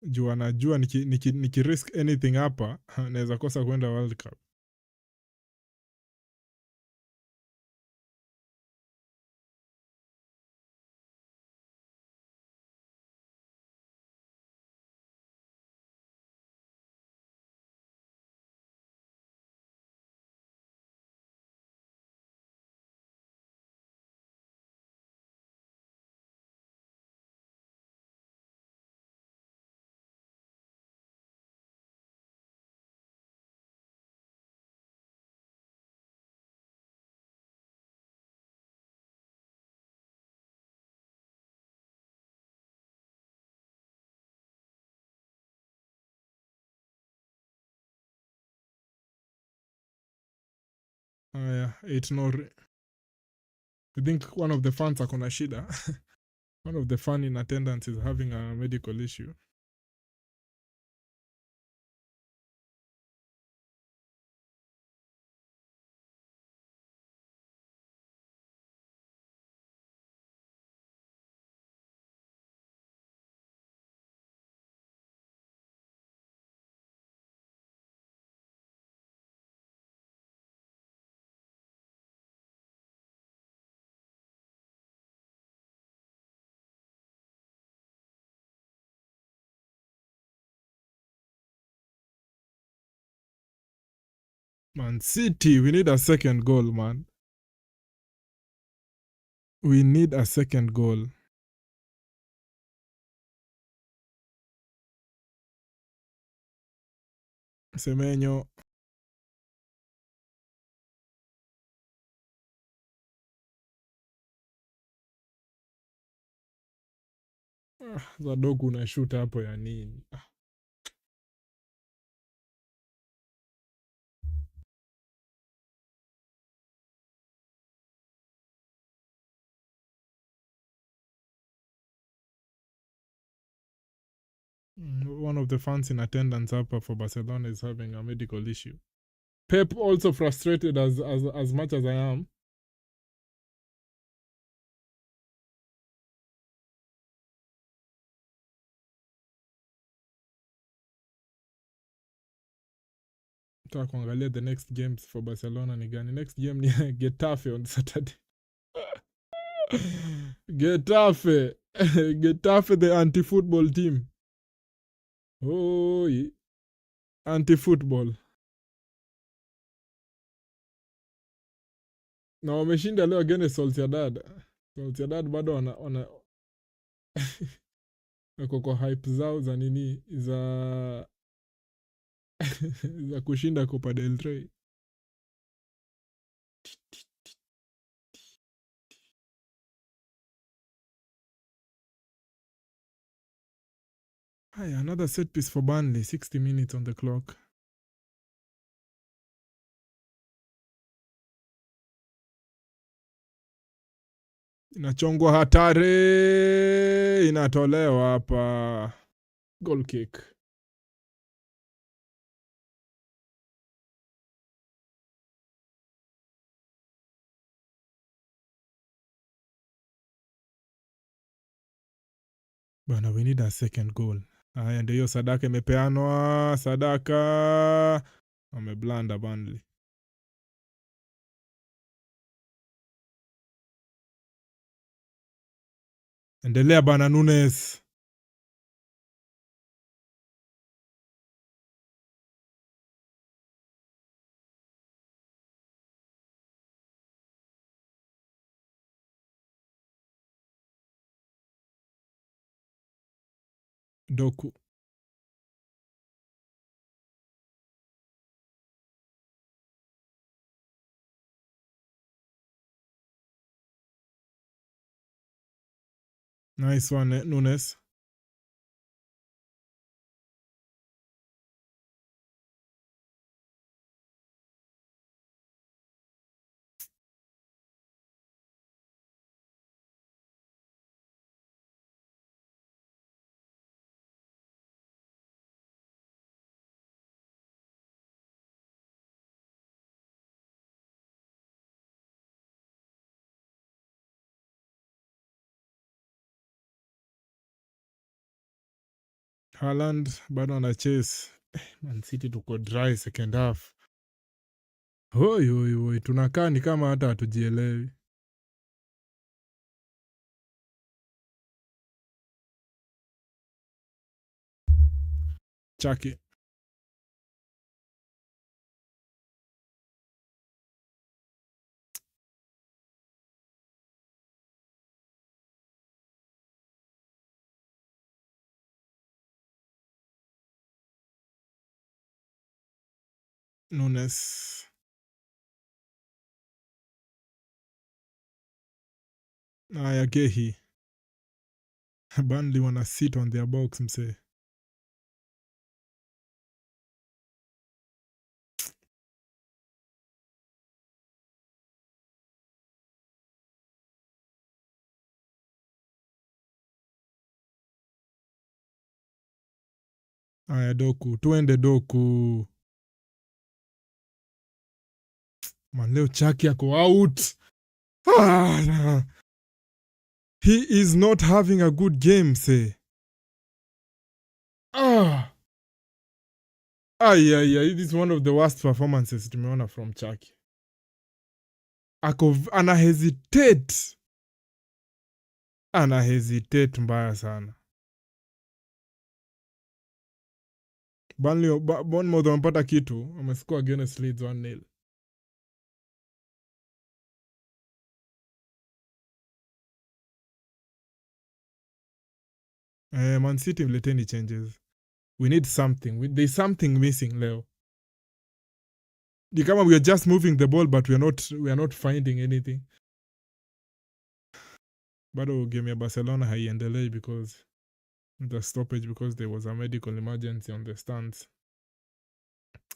Juu anajua nikirisk anything hapa naweza kosa kwenda World Cup. Aya, 8-0. I think one of the fans akona shida. One of the fan in attendance is having a medical issue. Man City, we need a second goal, man. We need a second goal. Semenyo. Zadoku unashuta hapo ya nini? One of the fans in attendance hapa for Barcelona is having a medical issue. Pep also frustrated as much as I am. Taka kuangalia the next games for Barcelona ni gani. Next game ni Getafe on Saturday. Getafe. Getafe, the anti-football team. Oh, anti-football. Na wameshinda leo against Sociedad. Sociedad bado wana wako kwa hype zao za nini za za kushinda Copa del Rey. Haya, another set piece for Burnley, 60 minutes on the clock. Inachongwa hatari, inatolewa hapa. Goal kick. Bana, we need a second goal. Haya, ndio hiyo Sadaka imepeanwa. Sadaka ameblanda Burnley. Endelea bana Nunes. Doku. Nice one, Nunes. Haaland bado ana chase. Man City tuko dry second half. Hoi, tunakaa ni kama hata hatujielewi. Chaki. Nunes. Aya, Gehi. Burnley wana sit on their box mse. Aya, Doku, tuende Doku. Man, leo Chaki ako out. He is not having a good game, say. This is one of the worst performances tumeona from Chaki. Ana hesitate mbaya sana. Bournemouth wamepata kitu, wamescore against Leeds 1-0. Man City mleteni changes. We need something. There's something missing leo. Ni kama we are just moving the ball but we are not finding anything. Bado game ya Barcelona haiendelei because the stoppage because there was a medical emergency on the stands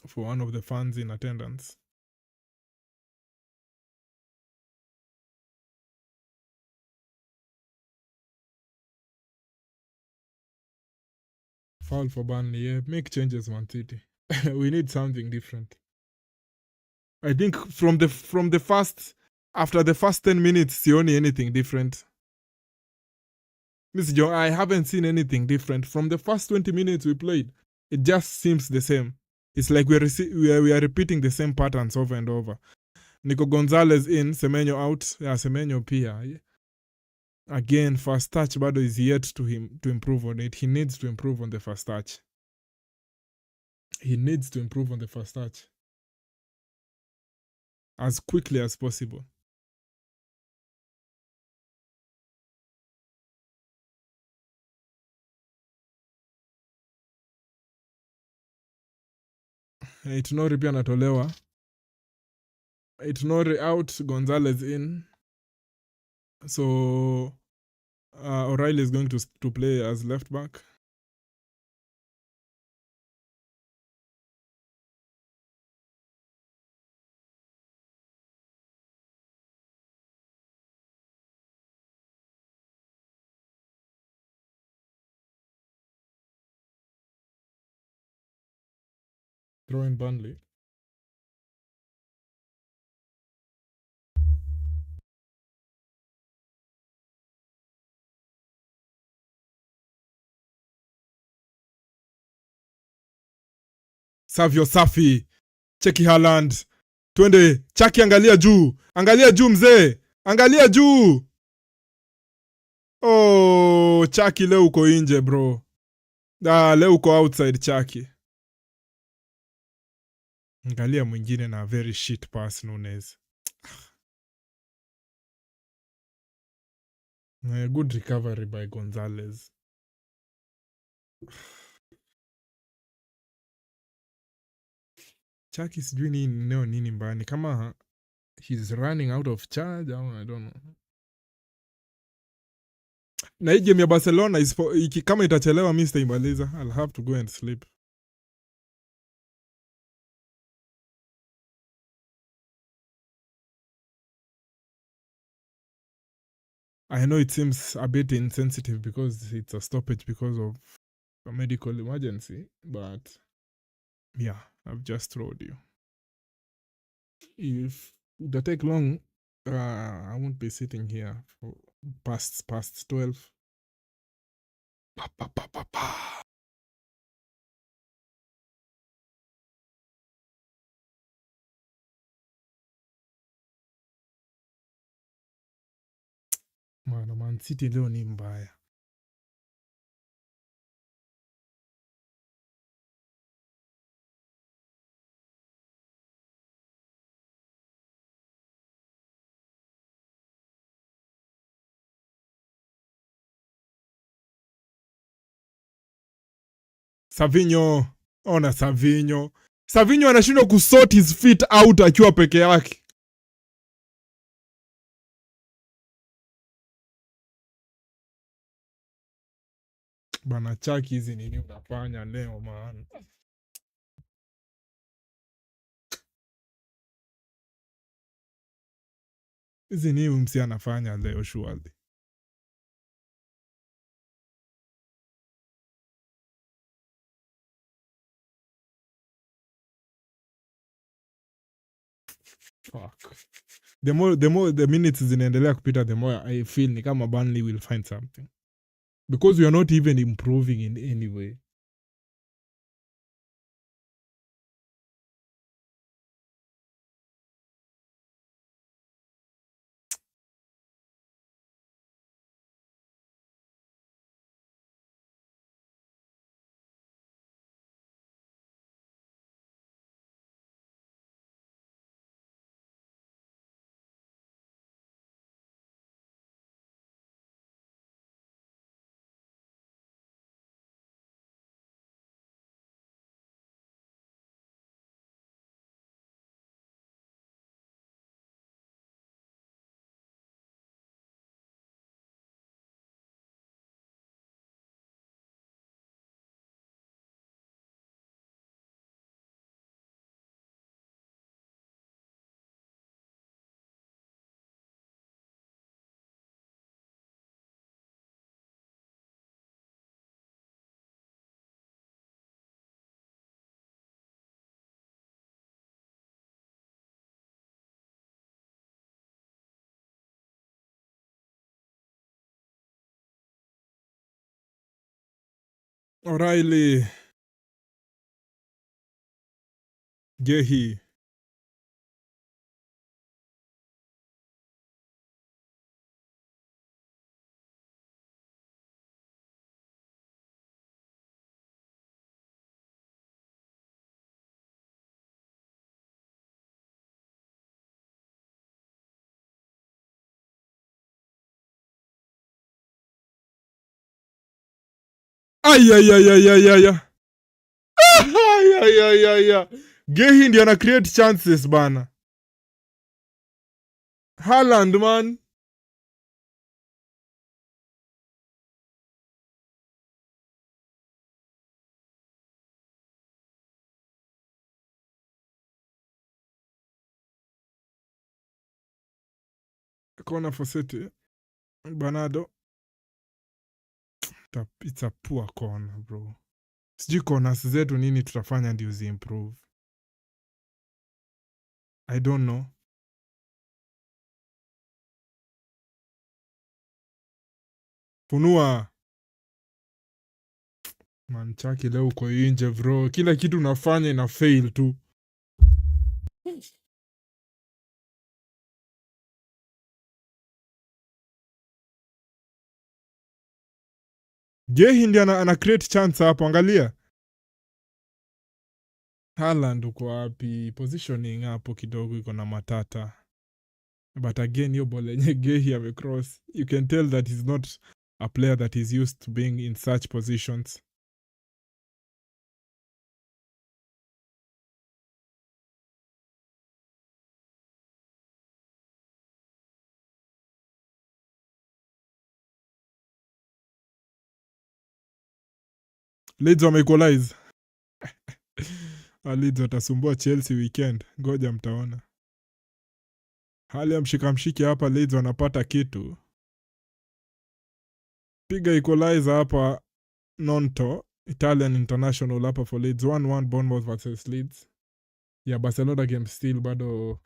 for one of the fans in attendance. Foul for Burnley. Yeah, make changes, Man City. We need something different. I think from the first, after the first 10 minutes, sioni anything different. Miss Joe, I haven't seen anything different. From the first 20 minutes we played, it just seems the same. It's like we are repeating the same patterns over and over. Nico Gonzalez in, Semenyo out. Yeah, Semenyo pia. Again, first touch bado is yet to improve on it. He needs to improve on the first touch. He needs to improve on the first touch as quickly as possible. Itonori pia anatolewa. Itonori out, Gonzalez in. So O'Reilly is going to play as left back. Throw in Burnley. Savio safi. Cheki Haaland. Twende. Chaki angalia juu. Angalia juu mzee. Angalia juu. Oh, Chaki leo uko nje bro. Leo uko outside Chaki. Angalia mwingine na very shit pass Nunes. Good recovery by Gonzalez. Chaki sijui nini mbani kama he's running out of charge au I don't know. Na hii game ya Barcelona kama itachelewa mimi sitaimaliza. I'll have to go and sleep. I know it seems a bit insensitive because it's a stoppage because of a medical emergency, but yeah, I've just told you. If it take long, I won't be sitting here for past 12. Man City leo ni mbaya. Savinho, ona Savinho. Savinho anashindwa kusort his feet out akiwa peke yake. Bana Chaki, hizi nini unafanya leo man? Hizi nini msi anafanya leo surely? Fuck. The more the minutes zinaendelea kupita, the more I feel ni kama Burnley will find something, because we are not even improving in any way. O'Reilly, Gehi. Ayayayayaya. Ayayayaya. Gehi ndio ana create chances bana. Haaland man. Corner for City. Bernardo. It's a poor corner bro. Sijui corners zetu nini tutafanya ndio ziimprove. I don't know. Funua. Manchaki leo uko inje bro. Kila kitu unafanya ina fail tu. Gehi ndio ana create chance hapo, angalia. Haaland uko wapi? Positioning hapo kidogo iko na matata. But again, hiyo ball yenye Gehi amecross, you can tell that he's not a player that is used to being in such positions. Leeds wameequalize. Leeds watasumbua Chelsea weekend. Ngoja mtaona. Hali ya mshikamshiki hapa, Leeds wanapata kitu. Piga equalizer hapa Nonto, Italian international hapa for Leeds. 1-1 Bournemouth versus Leeds. Ya Barcelona game still bado.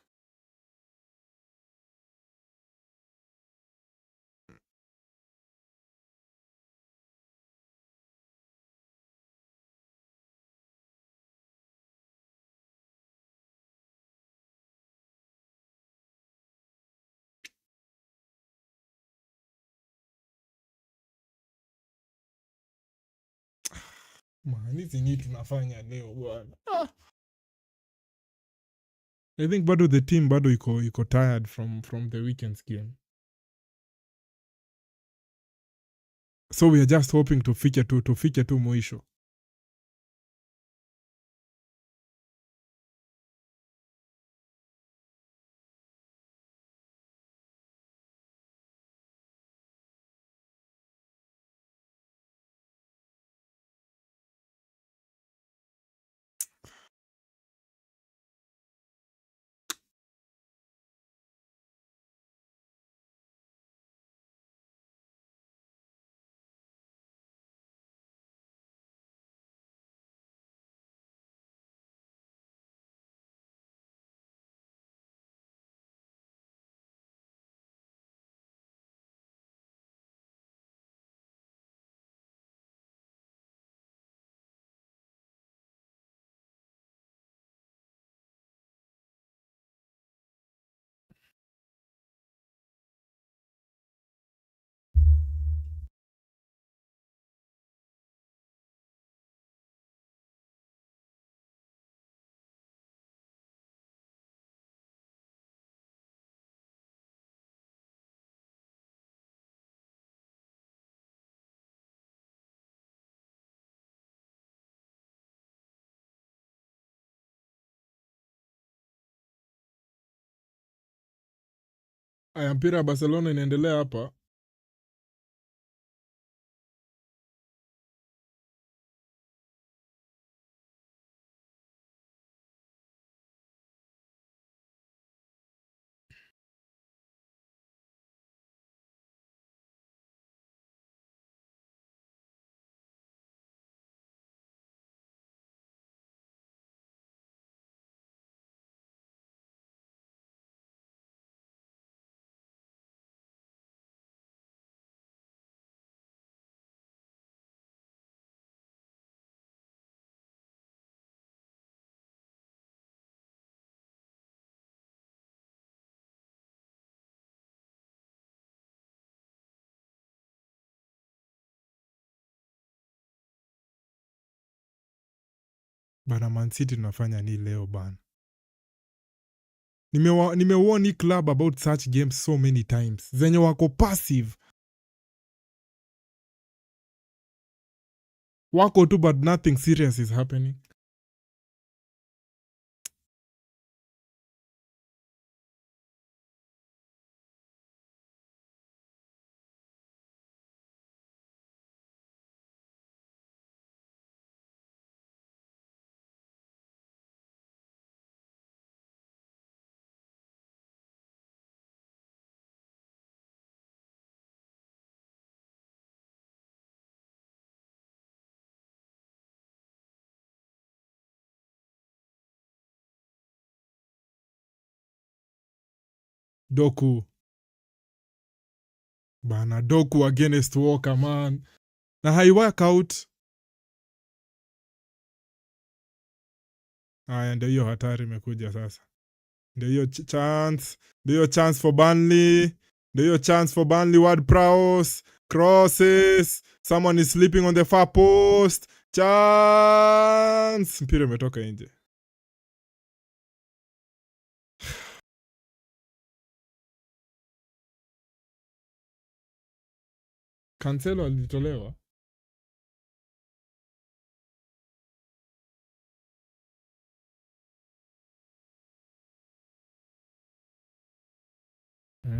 Man, hizi ni tunafanya leo bwana. I think bado the team bado iko tired from the weekend's game. So we are just hoping tufike tu mwisho. Aya, mpira ya Barcelona inaendelea hapa. Bana, Man City tunafanya ni leo bana. Nimewon hii club about such games so many times. Zenye wako passive. Wako tu but nothing serious is happening. Doku. Bana, Doku against Walker, man. Na hai work out. Aya, ndio hiyo hatari imekuja sasa. Ndio hiyo chance. Ndio hiyo chance for Burnley. Ndio hiyo chance for Burnley. Ward Prowse. Crosses. Someone is sleeping on the far post. Chance. Mpira umetoka nje. Cancelo alitolewa.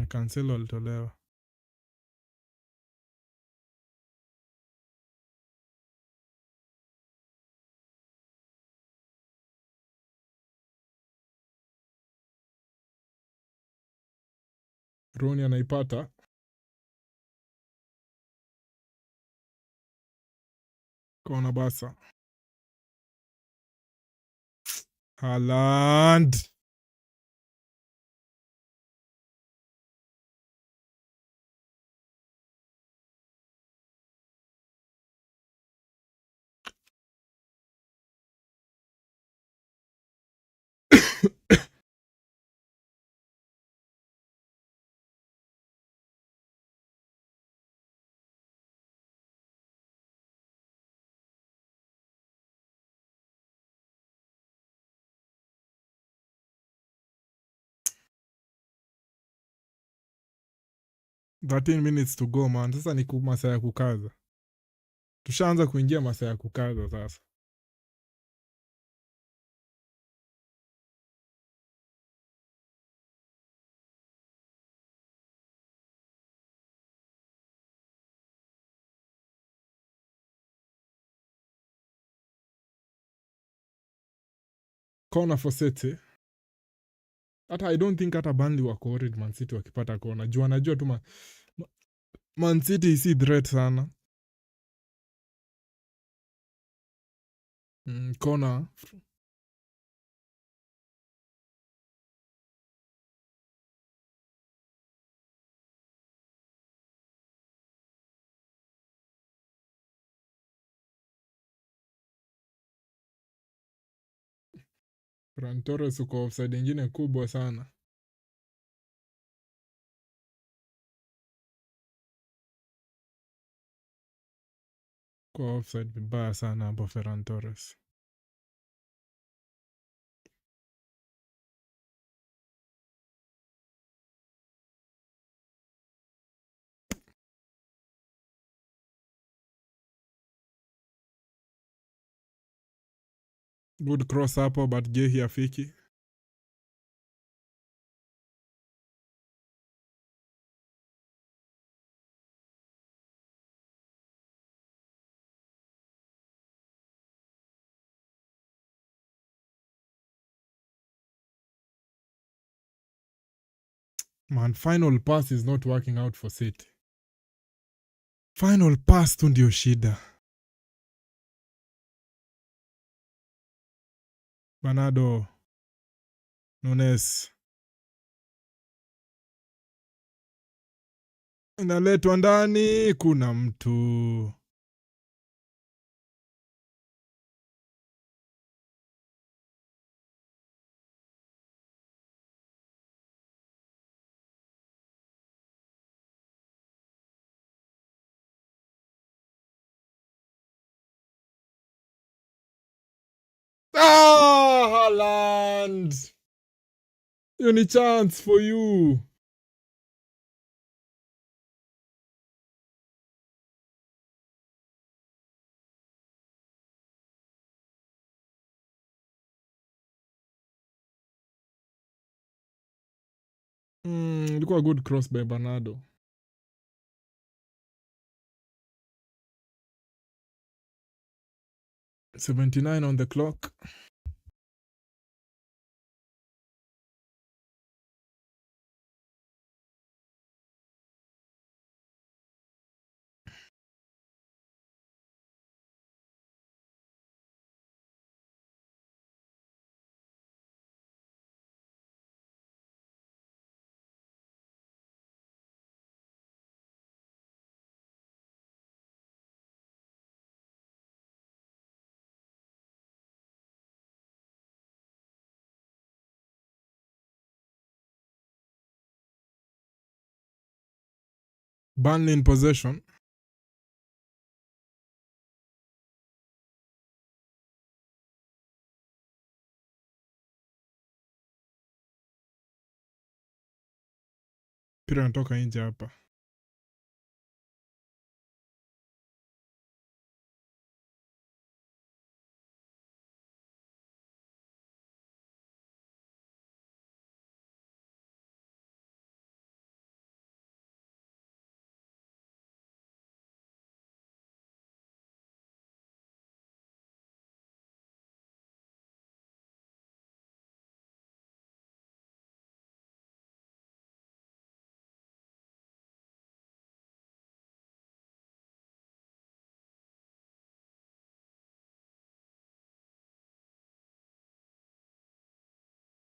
Cancelo alitolewa. Rooney anaipata. Kona basa. Haaland. minutes to go, man. Sasa ni masaa ya kukaza. Tushaanza kuingia masaa ya kukaza sasa. Corner for City. Hata I don't think hata Burnley wako worried Man City wakipata kona. Juu anajua tu Man City si threat sana. Kona. Ferran Torres uko offside ingine kubwa sana. Kwa offside vibaya sana hapo Ferran Torres. Good cross hapo but Gehi afiki. Man, final pass is not working out for City. Final pass tu ndio shida. Bernardo. Nunes. Inaletwa ndani, kuna mtu. Haaland. Hiyo ni chance for you. Ilikuwa good cross by Bernardo. $79 on the clock. Burnley in possession. Pira natoka nje hapa.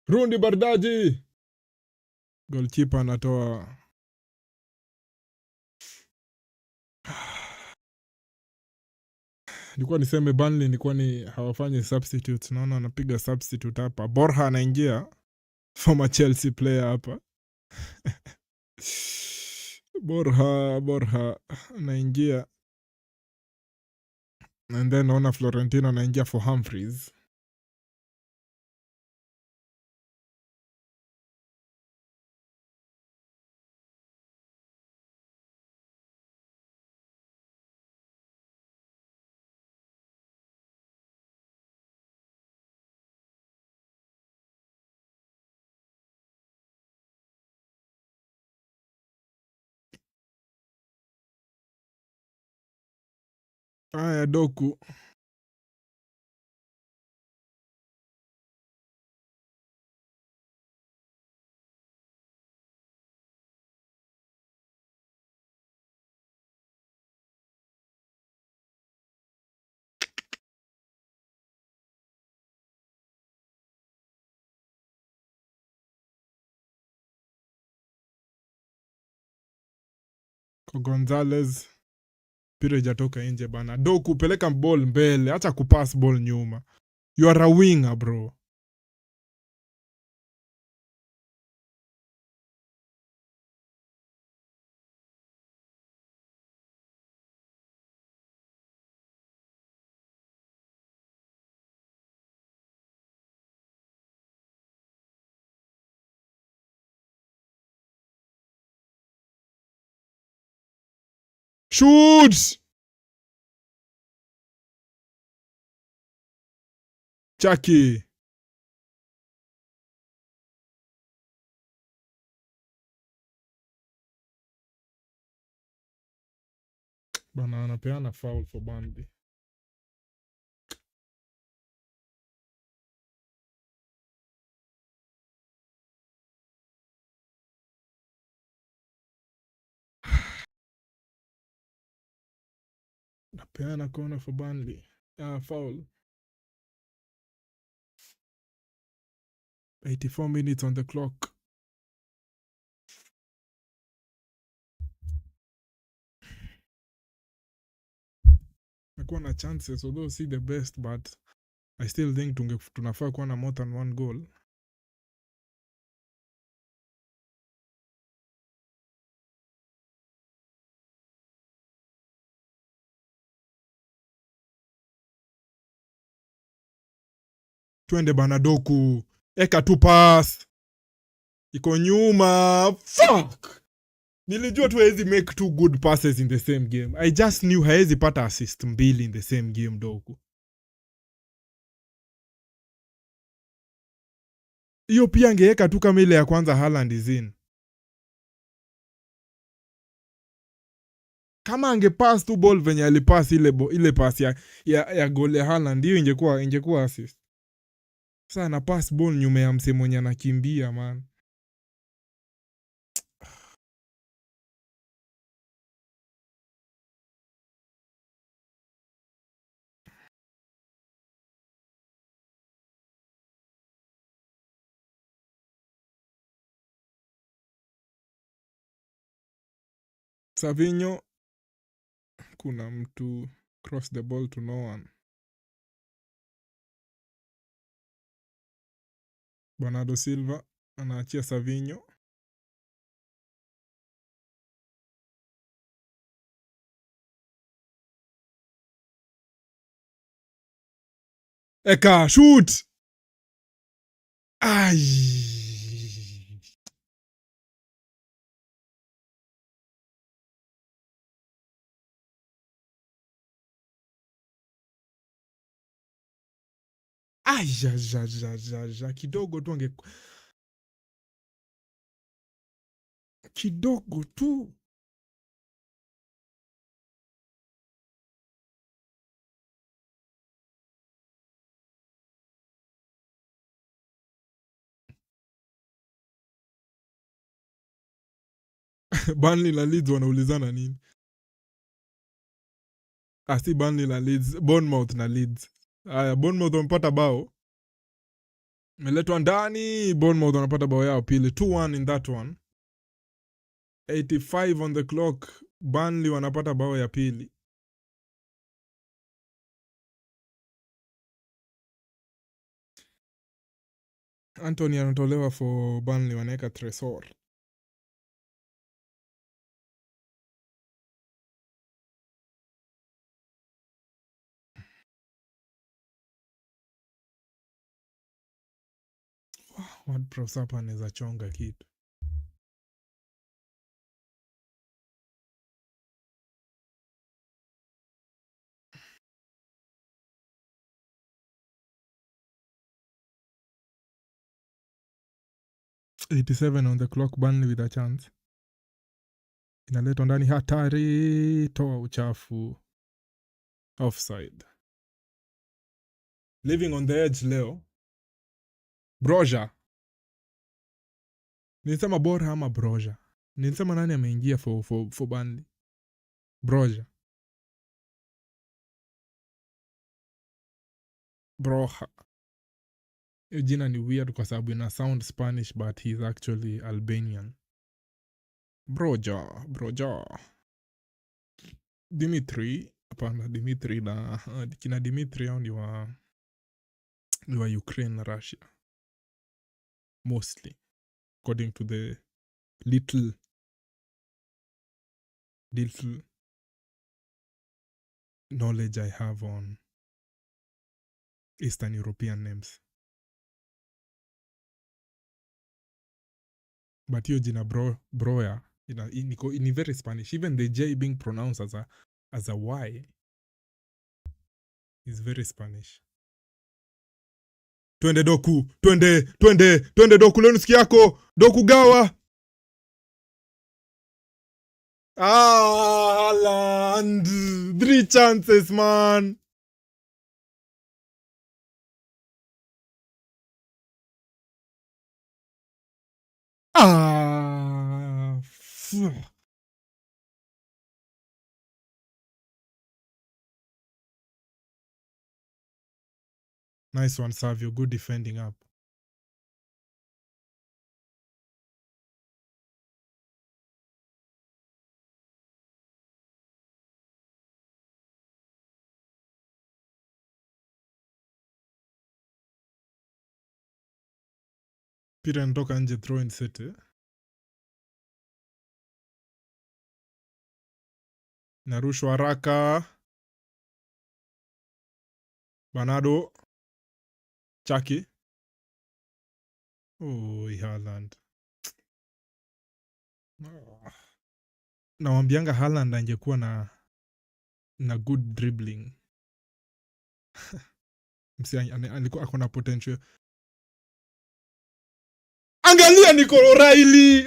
Rundi Bardaji. Goalkeeper anatoa. Nilikuwa niseme Burnley nilikuwa ni hawafanyi substitutes. Naona anapiga substitute hapa. Borja anaingia. Former Chelsea player hapa. Borja anaingia. And then naona Florentino anaingia for Humphries. Haya, Doku. Kwa Gonzalez. Pira ijatoka nje bana. Doku peleka ball mbele. Acha kupass ball nyuma. You are a winger, bro. Shoot! Chucky. Bana anapeana foul for Burnley. Napeana corner for Burnley. Foul. 84 minutes on the clock. Nakuwa na chances, although see the best, but I still think tunafaa kuwa na more than one goal. Twende Banadoku. Eka tu pass. Iko nyuma. Fuck. Nilijua tu haezi make two good passes in the same game. I just knew haezi pata assist mbili in the same game, Doku. Hiyo pia angeeka tu kama ile ya kwanza Haaland is in. Kama angepass tu ball venye alipass ile pass ya goal ya Haaland, hiyo ingekuwa assist. Sasa ana pass ball nyuma ya mse mwenye anakimbia, man. Savinho, kuna mtu cross the ball to no one. Bernardo Silva anaachia Savinho. Eka, shoot! Ai. Ai, ja. Kidogo tu kidogo tu. Burnley na Leeds wanaulizana nini? Si Burnley na Leeds, Bournemouth na Leeds. Aya, Bournemouth wamepata bao. Meletwa ndani, Bournemouth wanapata bao yao pili. 2-1 in that one. 85 on the clock. Burnley wanapata bao ya pili. Anthony anatolewa for Burnley, wanaeka Tresor. WordPress hapa anaweza chonga kitu. $87 on the clock, Burnley with a chance. Inaletwa ndani, hatari, toa uchafu. Offside. Living on the edge leo. Broja. Nilisema Bora ama Broja. Nilisema nani ameingia for Burnley. Broja. Broja. Hiyo jina ni weird kwa sababu ina sound Spanish but he's actually Albanian. Broja. Dimitri. Hapana, Dimitri na kina Dimitri hao ni wa Ukraine na Russia. Mostly. According to the little knowledge I have on Eastern European names. But hiyo jina broya ni very Spanish. Even the J being pronounced as a Y is very Spanish. Twende Doku, twende Doku, leo nisikia yako. Doku gawa. Haaland. 3 chances, man. Nice one, Savio. Good defending up. Pira ndoka nje, throw in city. Narushwa haraka. Bernardo. Chaki. Oh, Haaland. Nawambianga Haaland angekuwa na good dribbling. Msi alikuwa akona potential. Angalia Nicolo O'Reilly.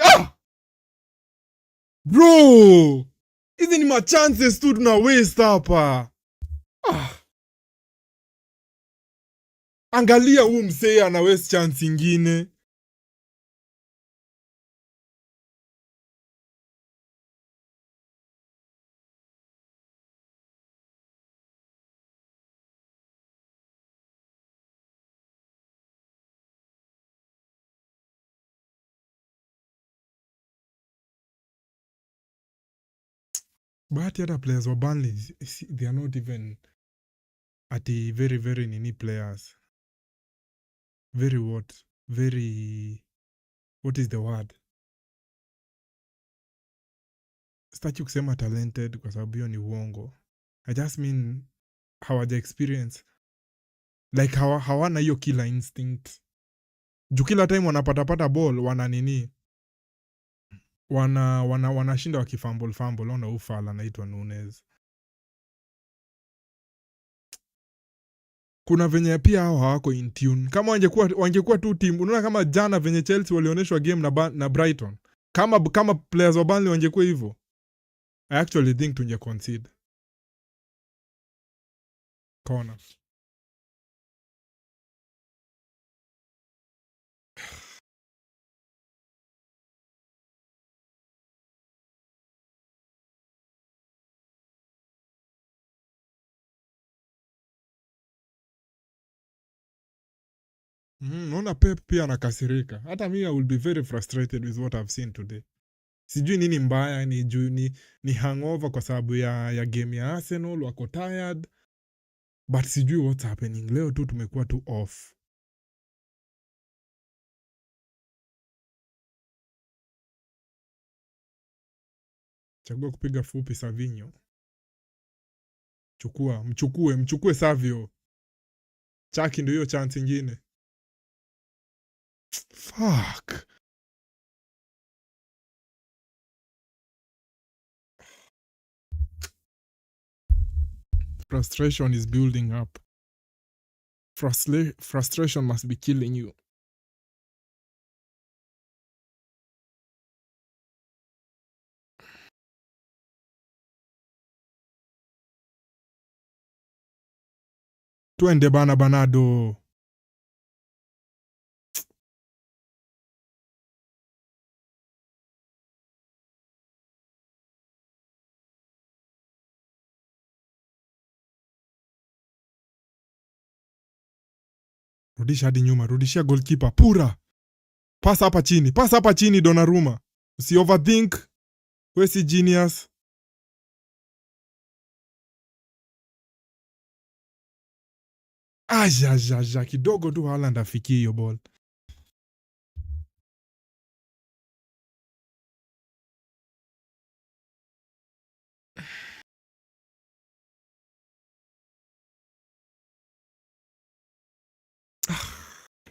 Bro, hizi ni machances tu tuna waste hapa. Angalia huu msee ana waste chance ingine. But other players were Burnley, they are not even at the very, very nini players. Very what? Very, what is the word? Sitaki kusema talented kwa sababu hiyo ni uongo. I just mean hawaja experience. Like hawana hiyo killer instinct. Juu kila time wanapata ball wana nini? Wanashinda wakifumble. Ona ufala anaitwa Nunes. Kuna venye pia hao hawako in tune. Kama wangekuwa tu team, unaona kama jana venye Chelsea walionyeshwa game na Brighton. Kama players wa Burnley wangekuwa hivyo, I actually think tunge concede. Corner. Naona Pep pia anakasirika. Hata mimi I will be very frustrated with what I've seen today. Sijui nini mbaya, ni hangover kwa sababu ya game ya Arsenal, wako tired. But sijui what's happening. Leo tu tumekuwa tu off. Chagua kupiga fupi Savinho. Mchukue Savio. Chaki ndio hiyo chance ingine. Fuck. Frustration is building up. Frustration must be killing you. Twende bana Bernardo. Rudisha hadi nyuma, rudishia goalkeeper. Pura. Pasa hapa chini Donnarumma. Usi overthink. We si genius. Aja, kidogo tu Haaland afikie hiyo ball.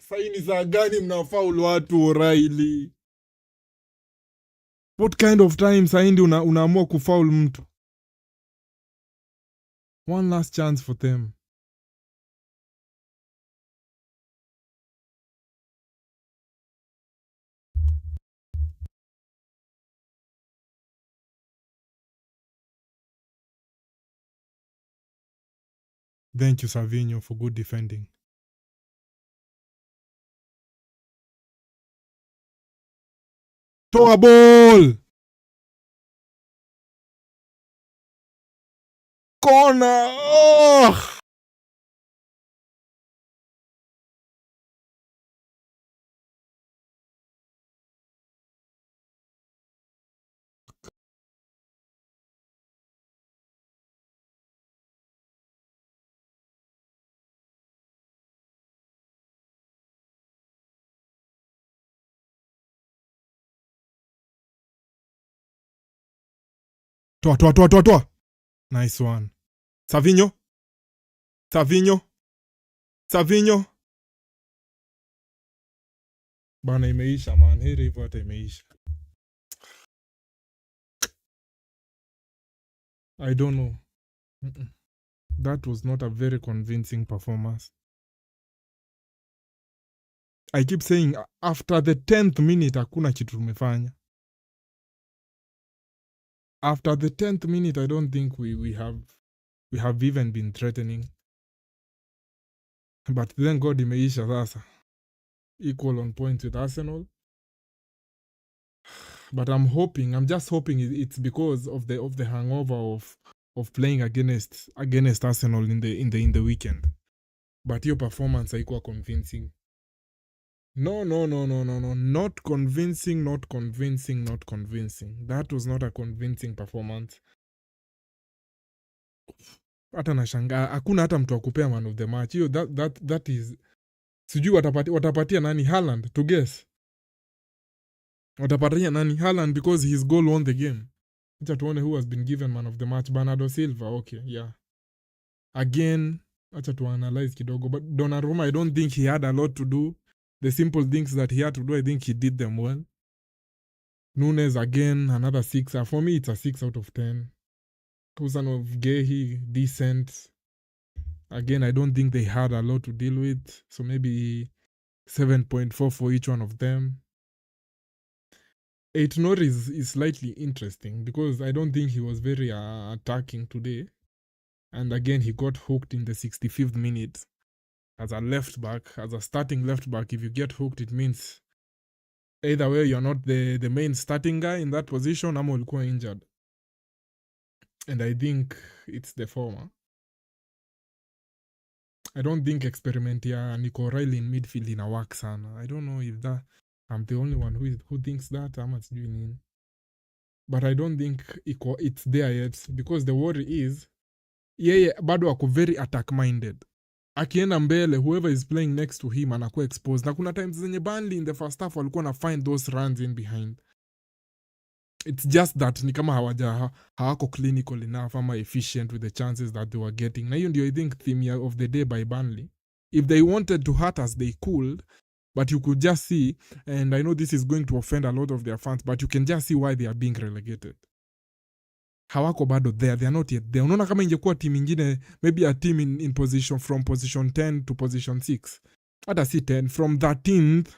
Saini za gani mnafaulu watu O'Reilly? What kind of time saindi unaamua kufaul mtu? One last chance for them. Thank you, Savinho, for good defending. Toa ball! Corner! Oh! Toa. Nice one. Savinho. Bana imeisha man. Heri hivyo hata imeisha. I don't know. That was not a very convincing performance. I keep saying after the 10th minute hakuna kitu tumefanya. After the 10th minute I don't think we have even been threatening. But then God imeisha sasa. Equal on points with Arsenal. But I'm just hoping it's because of the hangover of playing against Arsenal in the weekend. But your performance haikuwa convincing. No. Not convincing. That was not a convincing performance. Hata nashangaa hakuna hata mtu akupea man of the match. Hiyo that is sijui watapatia nani Haaland to guess. Watapatia nani Haaland because his goal won the game. Acha tuone who has been given man of the match. Bernardo Silva, okay, yeah. Again, acha tu analyze kidogo, but Donnarumma I don't think he had a lot to do. The simple things that he had to do, I think he did them well. Nunes again, another 6. For me, it's a 6 out of 10. Kusanov, Gehi, decent. Again, I don't think they had a lot to deal with. So maybe 7.4 for each one of them. Eight-Nor is slightly interesting because I don't think he was very attacking today. And again, he got hooked in the 65th minute. As a left back, as a starting left back, if you get hooked, it means either way you're not the main starting guy in that position, ama ulikuwa injured. And I think it's the former. I don't think experiment ya Nico Riley in midfield ina work sana. I don't know if that I'm the only one who thinks that ama sijui nini. But I don't think it's there yet because the worry is yeye bado ako very attack minded. Akienda mbele, whoever is playing next to him anakuwa exposed. Na kuna times zenye Burnley in the first half walikuwa na find those runs in behind. It's just that ni kama hawako clinical enough ama efficient with the chances that they were getting. Na hiyo ndio I think theme of the day by Burnley. If they wanted to hurt us, they could. But you could just see, and I know this is going to offend a lot of their fans, but you can just see why they are being relegated. Hawako bado there, they are not yet there. Unaona kama ingekuwa team ingine, maybe a team in position from position 10 to position 6. Hata si 10, from 13th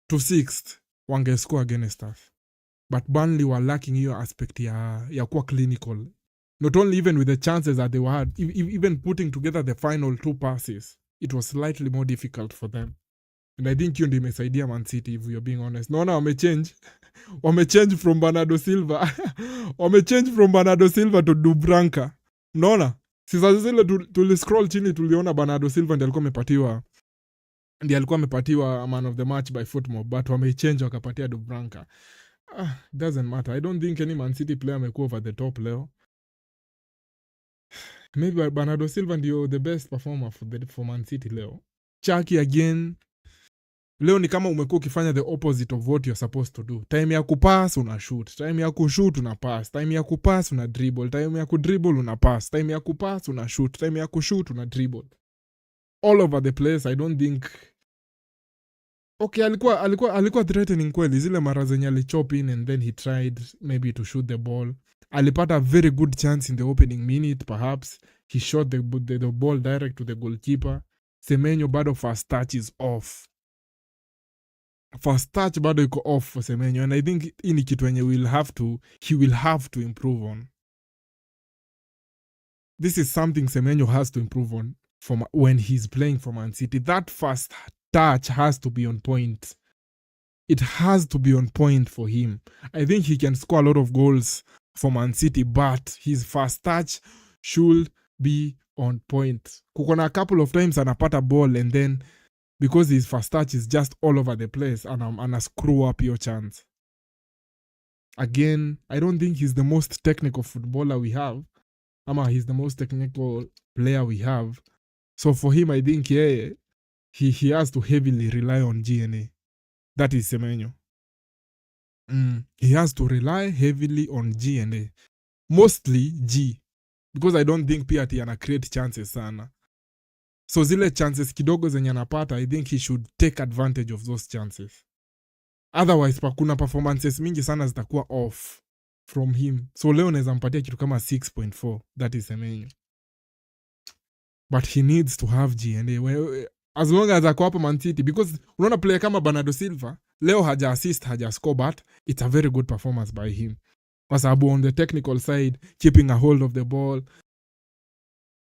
to 6th, wangescore against us. But Burnley were lacking hiyo aspect ya kuwa clinical. Not only even with the chances that they were had, even putting together the final 2 passes, it was slightly more difficult for them. And I think hiyo ndio imesaidia Man City, if you're being honest. Naona wamechange from Bernardo Silva. Wamechange from Bernardo Silva to Dubranka. Mnaona? Sasa zile tuliscroll chini tuliona Bernardo Silva ndiye alikuwa amepatiwa man of the match by Footmob, but wamechange wakapatia Dubranka. Doesn't matter. I don't think any Man City player amekuwa over the top leo. Maybe Bernardo Silva ndio the best performer for Man City leo. Chucky again. Leo ni kama umekuwa ukifanya the opposite of what you're supposed to do. Time ya kupass una shoot, time ya kushoot una pass, time ya kupass una dribble, time ya kudribble una pass, time ya kupass una shoot, time ya kushoot una dribble. All over the place. I don't think okay, alikuwa threatening kweli zile mara zenye alichop in and then he tried maybe to shoot the ball. Alipata a very good chance in the opening minute perhaps. He shot the ball direct to the goalkeeper. Semenyo bado first touch is off. First touch bado iko off for Semenyo, and I think hii ni kitu yenye he will have to improve on. This is something Semenyo has to improve on when he's playing for Man City. That first touch has to be on point. It has to be on point for him. I think he can score a lot of goals for Man City, but his first touch should be on point. Kukona a couple of times anapata ball and then because his first touch is just all over the place and a screw up your chance. Again, I don't think he's the most technical footballer we have. He's the most technical player we have. So for him, I think he has to heavily rely on GNA. That is Semenyo. He has to rely heavily on GNA. mostly G, because I don't think pia ati ana create chances sana. So zile chances kidogo zenye anapata, I think he should take advantage of those chances. Otherwise kuna performances mingi sana zitakuwa off from him. So leo naweza mpatia kitu kama 6.4. That is Semenyo. But he needs to have GNA. As long as ako hapa Man City, because unaona player kama Bernardo Silva leo haja assist, haja score, but it's a very good performance by him. Kwa sababu on the technical side, keeping a hold of the ball,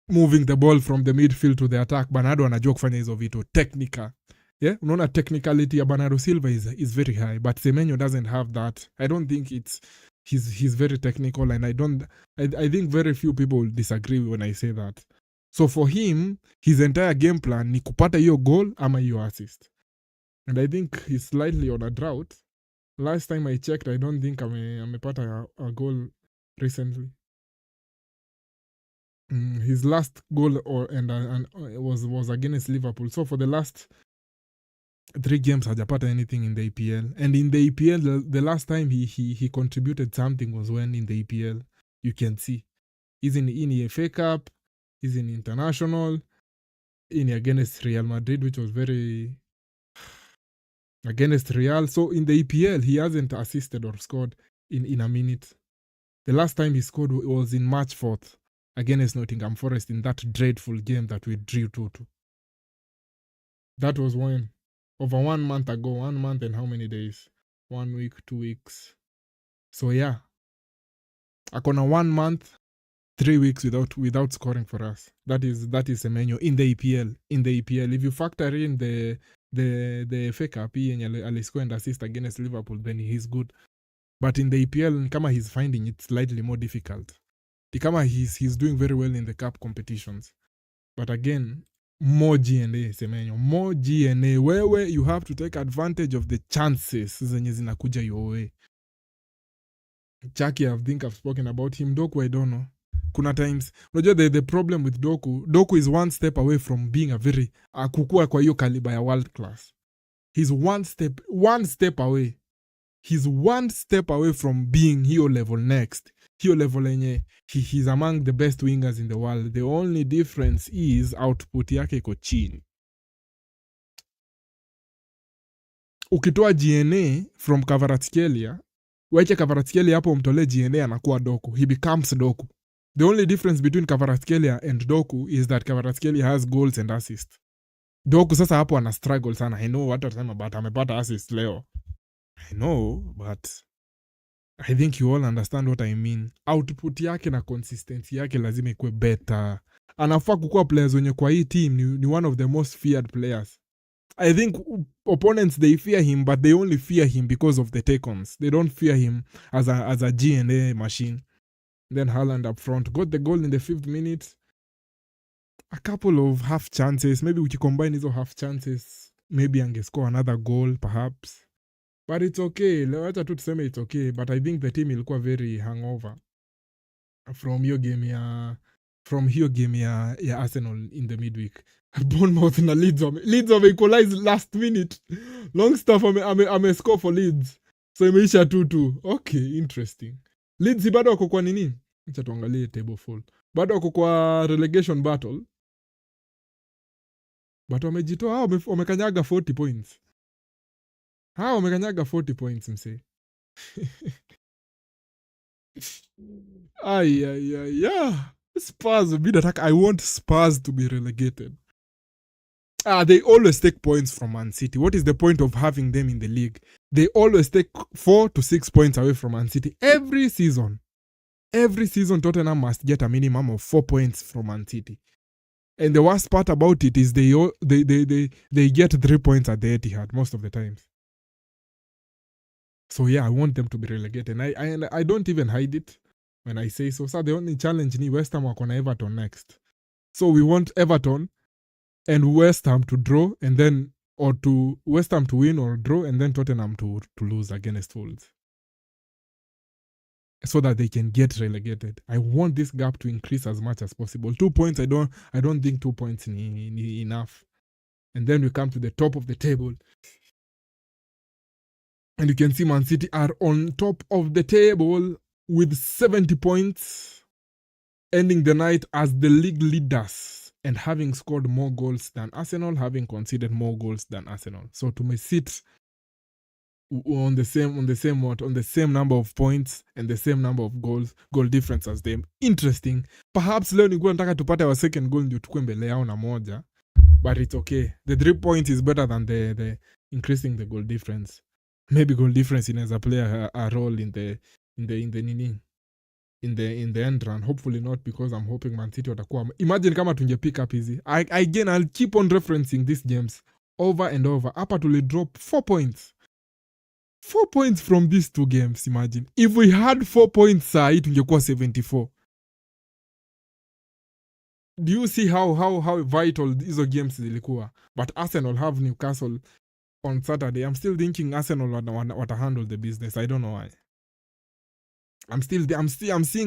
moving the ball from the midfield to the attack, Bernardo anajua kufanya hizo vitu technical. Yeah, unaona technicality ya Bernardo Silva is very high, but Semenyo doesn't have that. I don't think he's very technical, and I think very few people will disagree when I say that. So for him, his entire game plan ni kupata hiyo goal ama hiyo assist. And I think he's slightly on a drought. Last time I checked, I don't think amepata a goal recently. His last goal was against Liverpool. So for the last 3 games hajapata anything in the EPL. And in the EPL, the last time he contributed something was when in the EPL, you can see. He's in the FA Cup, he's in international, in against Real Madrid, which was very against Real. So in the EPL, he hasn't assisted or scored in a minute. The last time he scored was in March 4th against Nottingham Forest in that dreadful game that we drew 2-2. That was when? Over 1 month ago. 1 month and how many days? 1 week, 2 weeks. So yeah. Akona 1 month, 3 weeks without scoring for us. That is Semenyo in the EPL. In the EPL, if you factor in the FA Cup yenye aliscore and assist against Liverpool, then he's good. But in the EPL, kama he's finding it slightly more difficult. Kama he's doing very well in the cup competitions. But again, more GNA Semenyo, more GNA. Wewe you have to take advantage of the chances zenye zinakuja your way. Chucky, I think I've spoken about him. Doku, I don't know. Kuna times unajua the problem with Doku is one step away from being a very kukua kwa hiyo caliber ya world class. He's one step away. He's one step away from being hiyo level next. Hiyo level yenye he's among the best wingers in the world. The only difference is output yake iko chini. Ukitoa GNA from Kvaratskhelia, wache Kvaratskhelia hapo umtole GNA anakuwa Doku. He becomes Doku. The only difference between Kvaratskhelia and Doku is that Kvaratskhelia has goals and assists. Doku sasa hapo ana struggle sana. I know watu watasema but amepata assist leo. I know, but I think you all understand what I mean. Output yake na consistency yake lazima ikuwe better. Anafaa kukuwa players wenye kwa hii team ni one of the most feared players. I think opponents, they fear him, but they only fear him because of the take-ons. They don't fear him as a GNA machine. Then Haaland up front got the goal in the 5th minute. A couple of half chances. Maybe we can combine hizo half chances. Maybe angescore another goal, perhaps. But it's okay. Wacha tu tuseme it's okay. But I think the team ilikuwa very hangover from hiyo game ya Arsenal in the midweek. Bournemouth na Leeds equalize last minute. Longstaff ame score for Leeds. So imeisha 2-2. Okay, interesting. Leeds bado wako kwa nini? Acha tuangalie table full. Bado wako kwa relegation battle. But wamejitoa, wamekanyaga 40 points. Wamekanyaga 40 points mse. Spurs, I want Spurs to be relegated. They always take points from Man City. What is the point of having them in the league? They always take 4 to 6 points away from Man City every season. Every season, Tottenham must get a minimum of 4 points from Man City. And the worst part about it is they get 3 points at the Etihad most of the times. So yeah, I want them to be relegated. And I don't even hide it when I say so. So the only challenge ni West Ham wako na Everton next. So we want Everton and West Ham to draw, and then West Ham to win or draw, and then Tottenham to lose against Wolves, so that they can get relegated. I want this gap to increase as much as possible. 2 points, I don't think 2 points ni enough. And then we come to the top of the table. And you can see Man City are on top of the table. with 70 points, ending the night as the league leaders and having scored more goals than Arsenal, having conceded more goals than Arsenal. So to me, sit on the same number of points and the same number of goal difference as them. Interesting. Perhaps leo nilikuwa nataka tupate our second goal ndio tukue mbele yao na moja, but it's okay. The 3 points is better than the increasing the goal difference. Maybe goal difference inaweza play a role in the end run. Hopefully not, because I'm hoping Man City watakuwa. Imagine kama tunge pick up easy. Again, I'll keep on referencing these games over and over. Hapa tuli drop 4 points. 4 points from these 2 games. Imagine if we had 4 points, sahi tungekuwa 74. Do you see how vital hizo games zilikuwa? But Arsenal have Newcastle on Saturday. I'm still thinking Arsenal wata handle the business. I don't know why. I'm seeing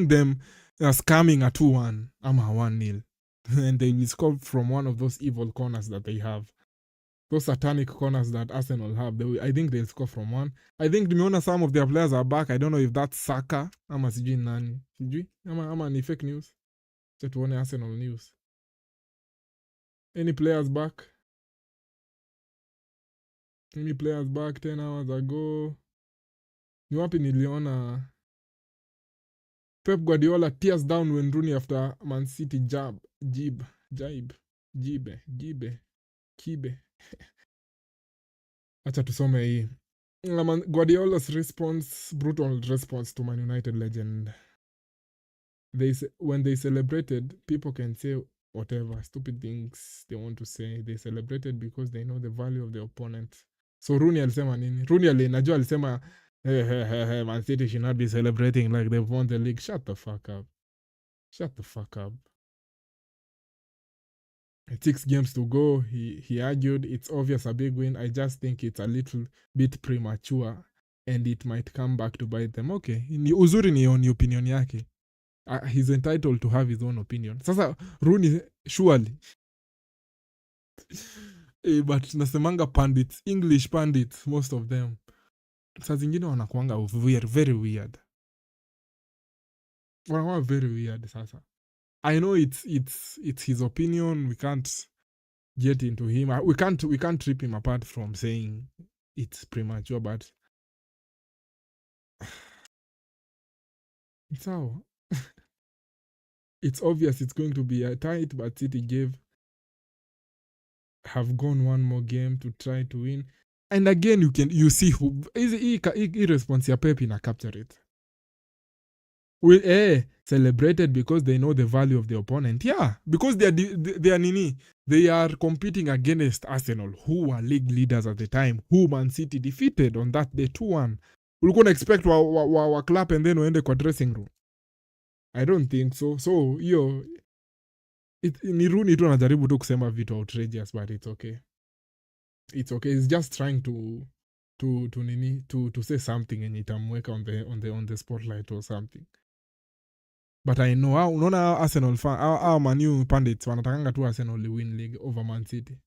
them scamming a 2-1 ama 1-0 and they will score from one of those evil corners that they have. Those satanic corners that Arsenal have. I think they'll score from one. I think nimeona some of their players are back. I don't know if that's Saka ama sijui nani. Sijui ama ni fake news. Tuone Arsenal news. Any players back? 10 hours ago. Ni wapi niliona Pep Guardiola tears down when Rooney after Man City kibe. Acha tusome hii. Guardiola's brutal response to Man United legend. When they celebrated, people can say whatever stupid things they want to say. They celebrated because they know the value of the opponent. So Rooney alisema nini? Rooney najua alisema Man City should not be celebrating like they've won the league. Shut the fuck up. 6 games to go. He argued it's obvious a big win. I just think it's a little bit premature and it might come back to bite them. Okay, ni uzuri ni opinion yake. He's entitled to have his own opinion. Sasa Rooney surely but nasemanga pundits, English pundits, most of them saa zingine wanakuanga very weird. Wanakuwa very weird sasa. I know it's his opinion. We can't get into him. We can't rip him apart from saying it's premature, but it's how it's obvious it's going to be a tight, but City have gone one more game to try to win. And again, you see who is response ya Pep ina capture it. Celebrated because they know the value of the opponent. Yeah, because they are competing against Arsenal, who were league leaders at the time, who Man City defeated on that day 2-1. Ulikuwa na expect wa clap and then waende kwa dressing room? I don't think so. So hiyo ni Rooney tu anajaribu tu kusema vitu outrageous, but it's okay. He's just trying to say something and itamweka on the spotlight or something. But I know unaona Arsenal fan our Man U pundits wanatakanga tu Arsenal win league over Man City.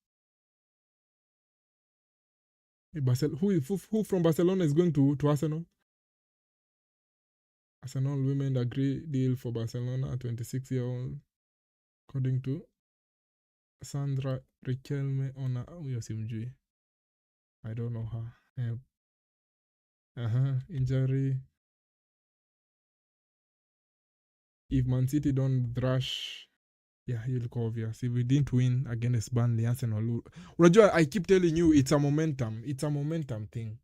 Who from Barcelona is going to Arsenal? Arsenal women agree deal for Barcelona, 26-year-old, according to Sandra Riquelme on huyo simjui. I don't know her. Injury. If Man City don't thrash, yeah, you'll go obvious. If we didn't win against Burnley, Arsenal. Unajua, I keep telling you, it's a momentum thing.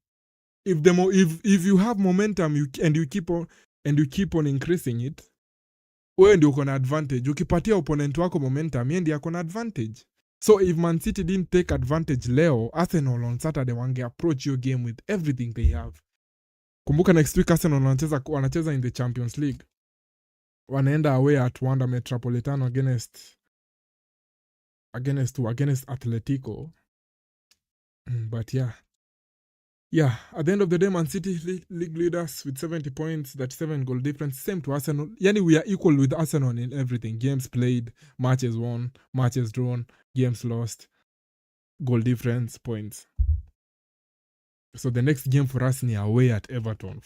If you have momentum, you keep on increasing it, wewe ndio uko na advantage. Ukipatia opponent wako momentum, yeye ndiye ako na advantage. So if Man City didn't take advantage leo, Arsenal on Saturday wange approach your game with everything they have. Kumbuka next week Arsenal wanacheza in the Champions League. Wanaenda away at Wanda Metropolitano against Atletico. But yeah, at the end of the day, Man City league leaders with 70 points, that 7 goal difference, same to Arsenal. Yani we are equal with Arsenal in everything. Games played, matches won, matches drawn, games lost, goal difference, points. So the next game for us is away at Everton.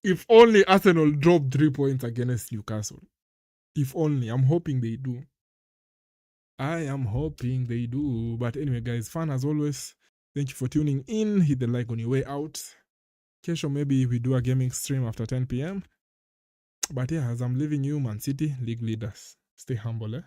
If only Arsenal drop 3 points against Newcastle. If only. I'm hoping they do. I am hoping they do. But anyway, guys, fun as always. Thank you for tuning in. Hit the like on your way out. Kesho, maybe we do a gaming stream after 10 p.m. But yeah, as I'm leaving you, Man City, league leaders. Stay humble, eh?